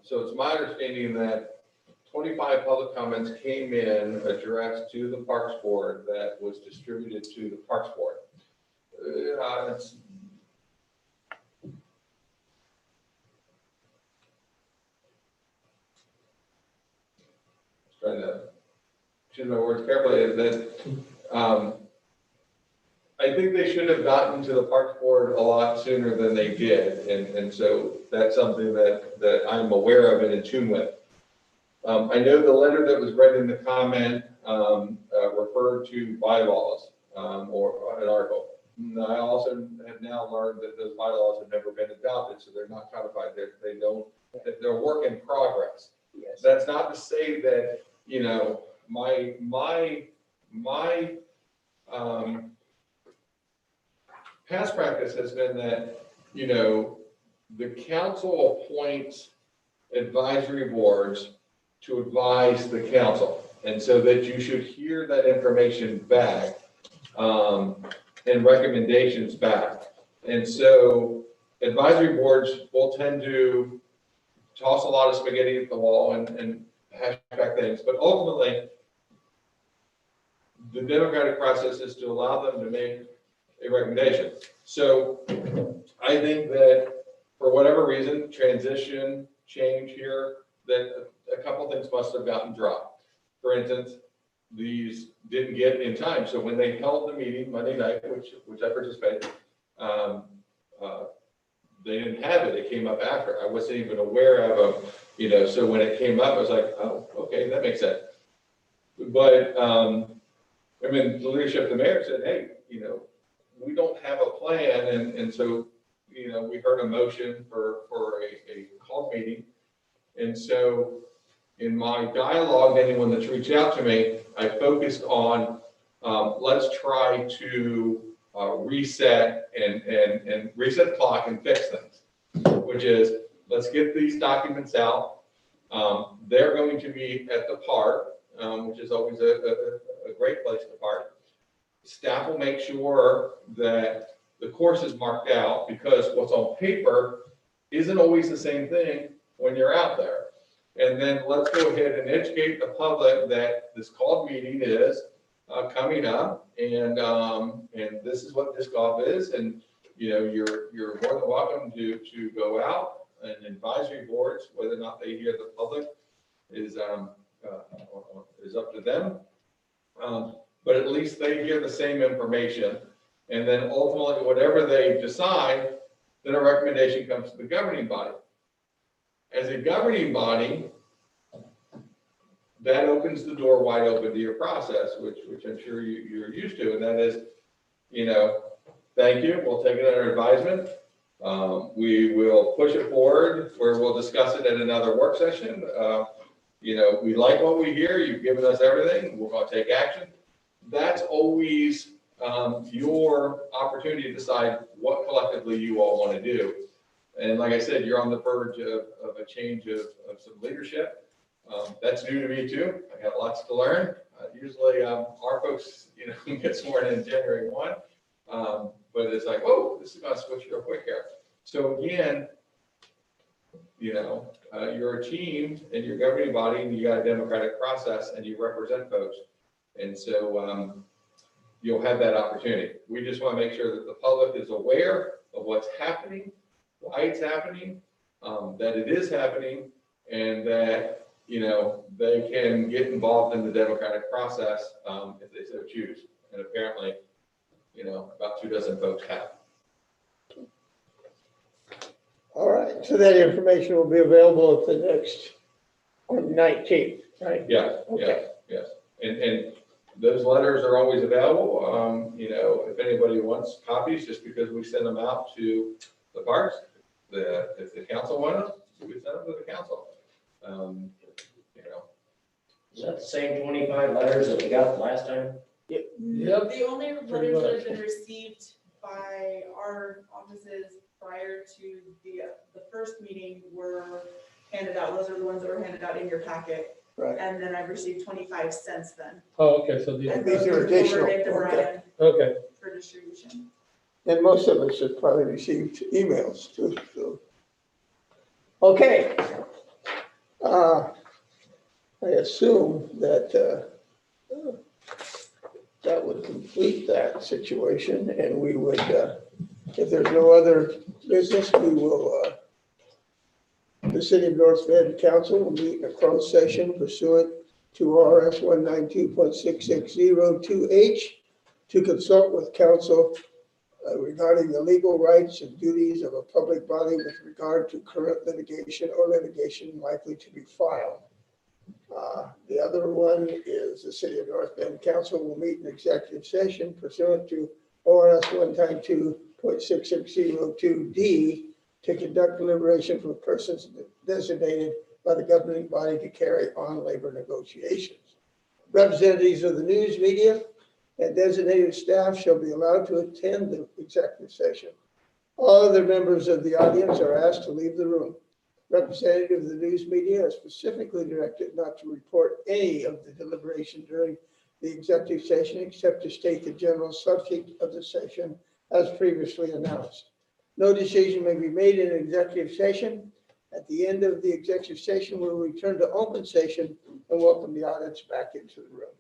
So it's my understanding that 25 public comments came in addressed to the Parks Board that was distributed to the Parks Board. It's trying to choose my words carefully, is that, I think they should have gotten to the Parks Board a lot sooner than they did, and so that's something that I'm aware of and in tune with. I know the letter that was read in the comment, referred to bylaws, or an article. And I also have now learned that those bylaws have never been adopted, so they're not codified, they're work in progress. Yes. That's not to say that, my past practice has been that, the council appoints advisory boards to advise the council. And so that you should hear that information back, and recommendations back. And so advisory boards will tend to toss a lot of spaghetti at the wall and hashtag things, but ultimately, the democratic process is to allow them to make a recommendation. So I think that for whatever reason, transition, change here, that a couple things must have gotten dropped. For instance, these didn't get in time. So when they held the meeting Monday night, which I participated, they didn't have it. It came up after. I wasn't even aware of them, so when it came up, I was like, oh, okay, that makes sense. But, the leadership of the mayor said, hey, we don't have a plan. And so, we heard a motion for a call meeting. And so in my dialogue, anyone that's reached out to me, I focused on, let's try to reset and reset the clock and fix things, which is, let's get these documents out. They're going to be at the park, which is always a great place to park. Staff will make sure that the course is marked out, because what's on paper isn't always the same thing when you're out there. And then let's go ahead and educate the public that this called meeting is coming up, and this is what disc golf is, and you're more than welcome to go out. And advisory boards, whether or not they hear the public is up to them. But at least they hear the same information, and then ultimately, whatever they decide, then a recommendation comes to the governing body. As a governing body, that opens the door wide open to your process, which I'm sure you're used to, and that is, thank you, we'll take it under advisement. We will push it forward where we'll discuss it at another work session. We like what we hear, you've given us everything, we're gonna take action. That's always your opportunity to decide what collectively you all want to do. And like I said, you're on the verge of a change of some leadership. That's new to me too. I got lots to learn. Usually our folks, get sworn in January 1. But it's like, whoa, this is going to switch real quick here. So again, you're a team and you're a governing body and you got a democratic process and you represent folks. And so you'll have that opportunity. We just want to make sure that the public is aware of what's happening, why it's happening, that it is happening, and that they can get involved in the democratic process if they so choose. And apparently, about 24 folks have. All right, so that information will be available at the next, on the 19th, right? Yeah, Okay. yes. And those letters are always available. If anybody wants copies, just because we send them out to the parks, if the council wants, we send them to the council. Is that the same 25 letters that we got last time? Yep. The only Pretty letters that much. have been received by our offices prior to the first meeting were handed out. Those are the ones that were handed out in your packet. Right. And then I've received 25 cents then. Oh, okay, so And These those are were additional, forwarded to Brian okay. for distribution. And most of us have probably received emails too. So. Okay. I assume that that would complete that situation, and we would, if there's no other business, we will, the City of North Bend Council will meet in a closed session pursuant to RS 192.6602H to consult with counsel regarding the legal rights and duties of a public body with regard to current litigation or litigation likely to be filed. The other one is the City of North Bend Council will meet in executive session pursuant to ORS 192.6602D to conduct deliberation for persons designated by the governing body to carry on labor negotiations. Representatives of the news media and designated staff shall be allowed to attend the executive session. All other members of the audience are asked to leave the room. Representative of the news media are specifically directed not to report any of the deliberation during the executive session except to state the general subject of the session as previously announced. No decision may be made in an executive session. At the end of the executive session, we'll return to open session and welcome the audience back into the room.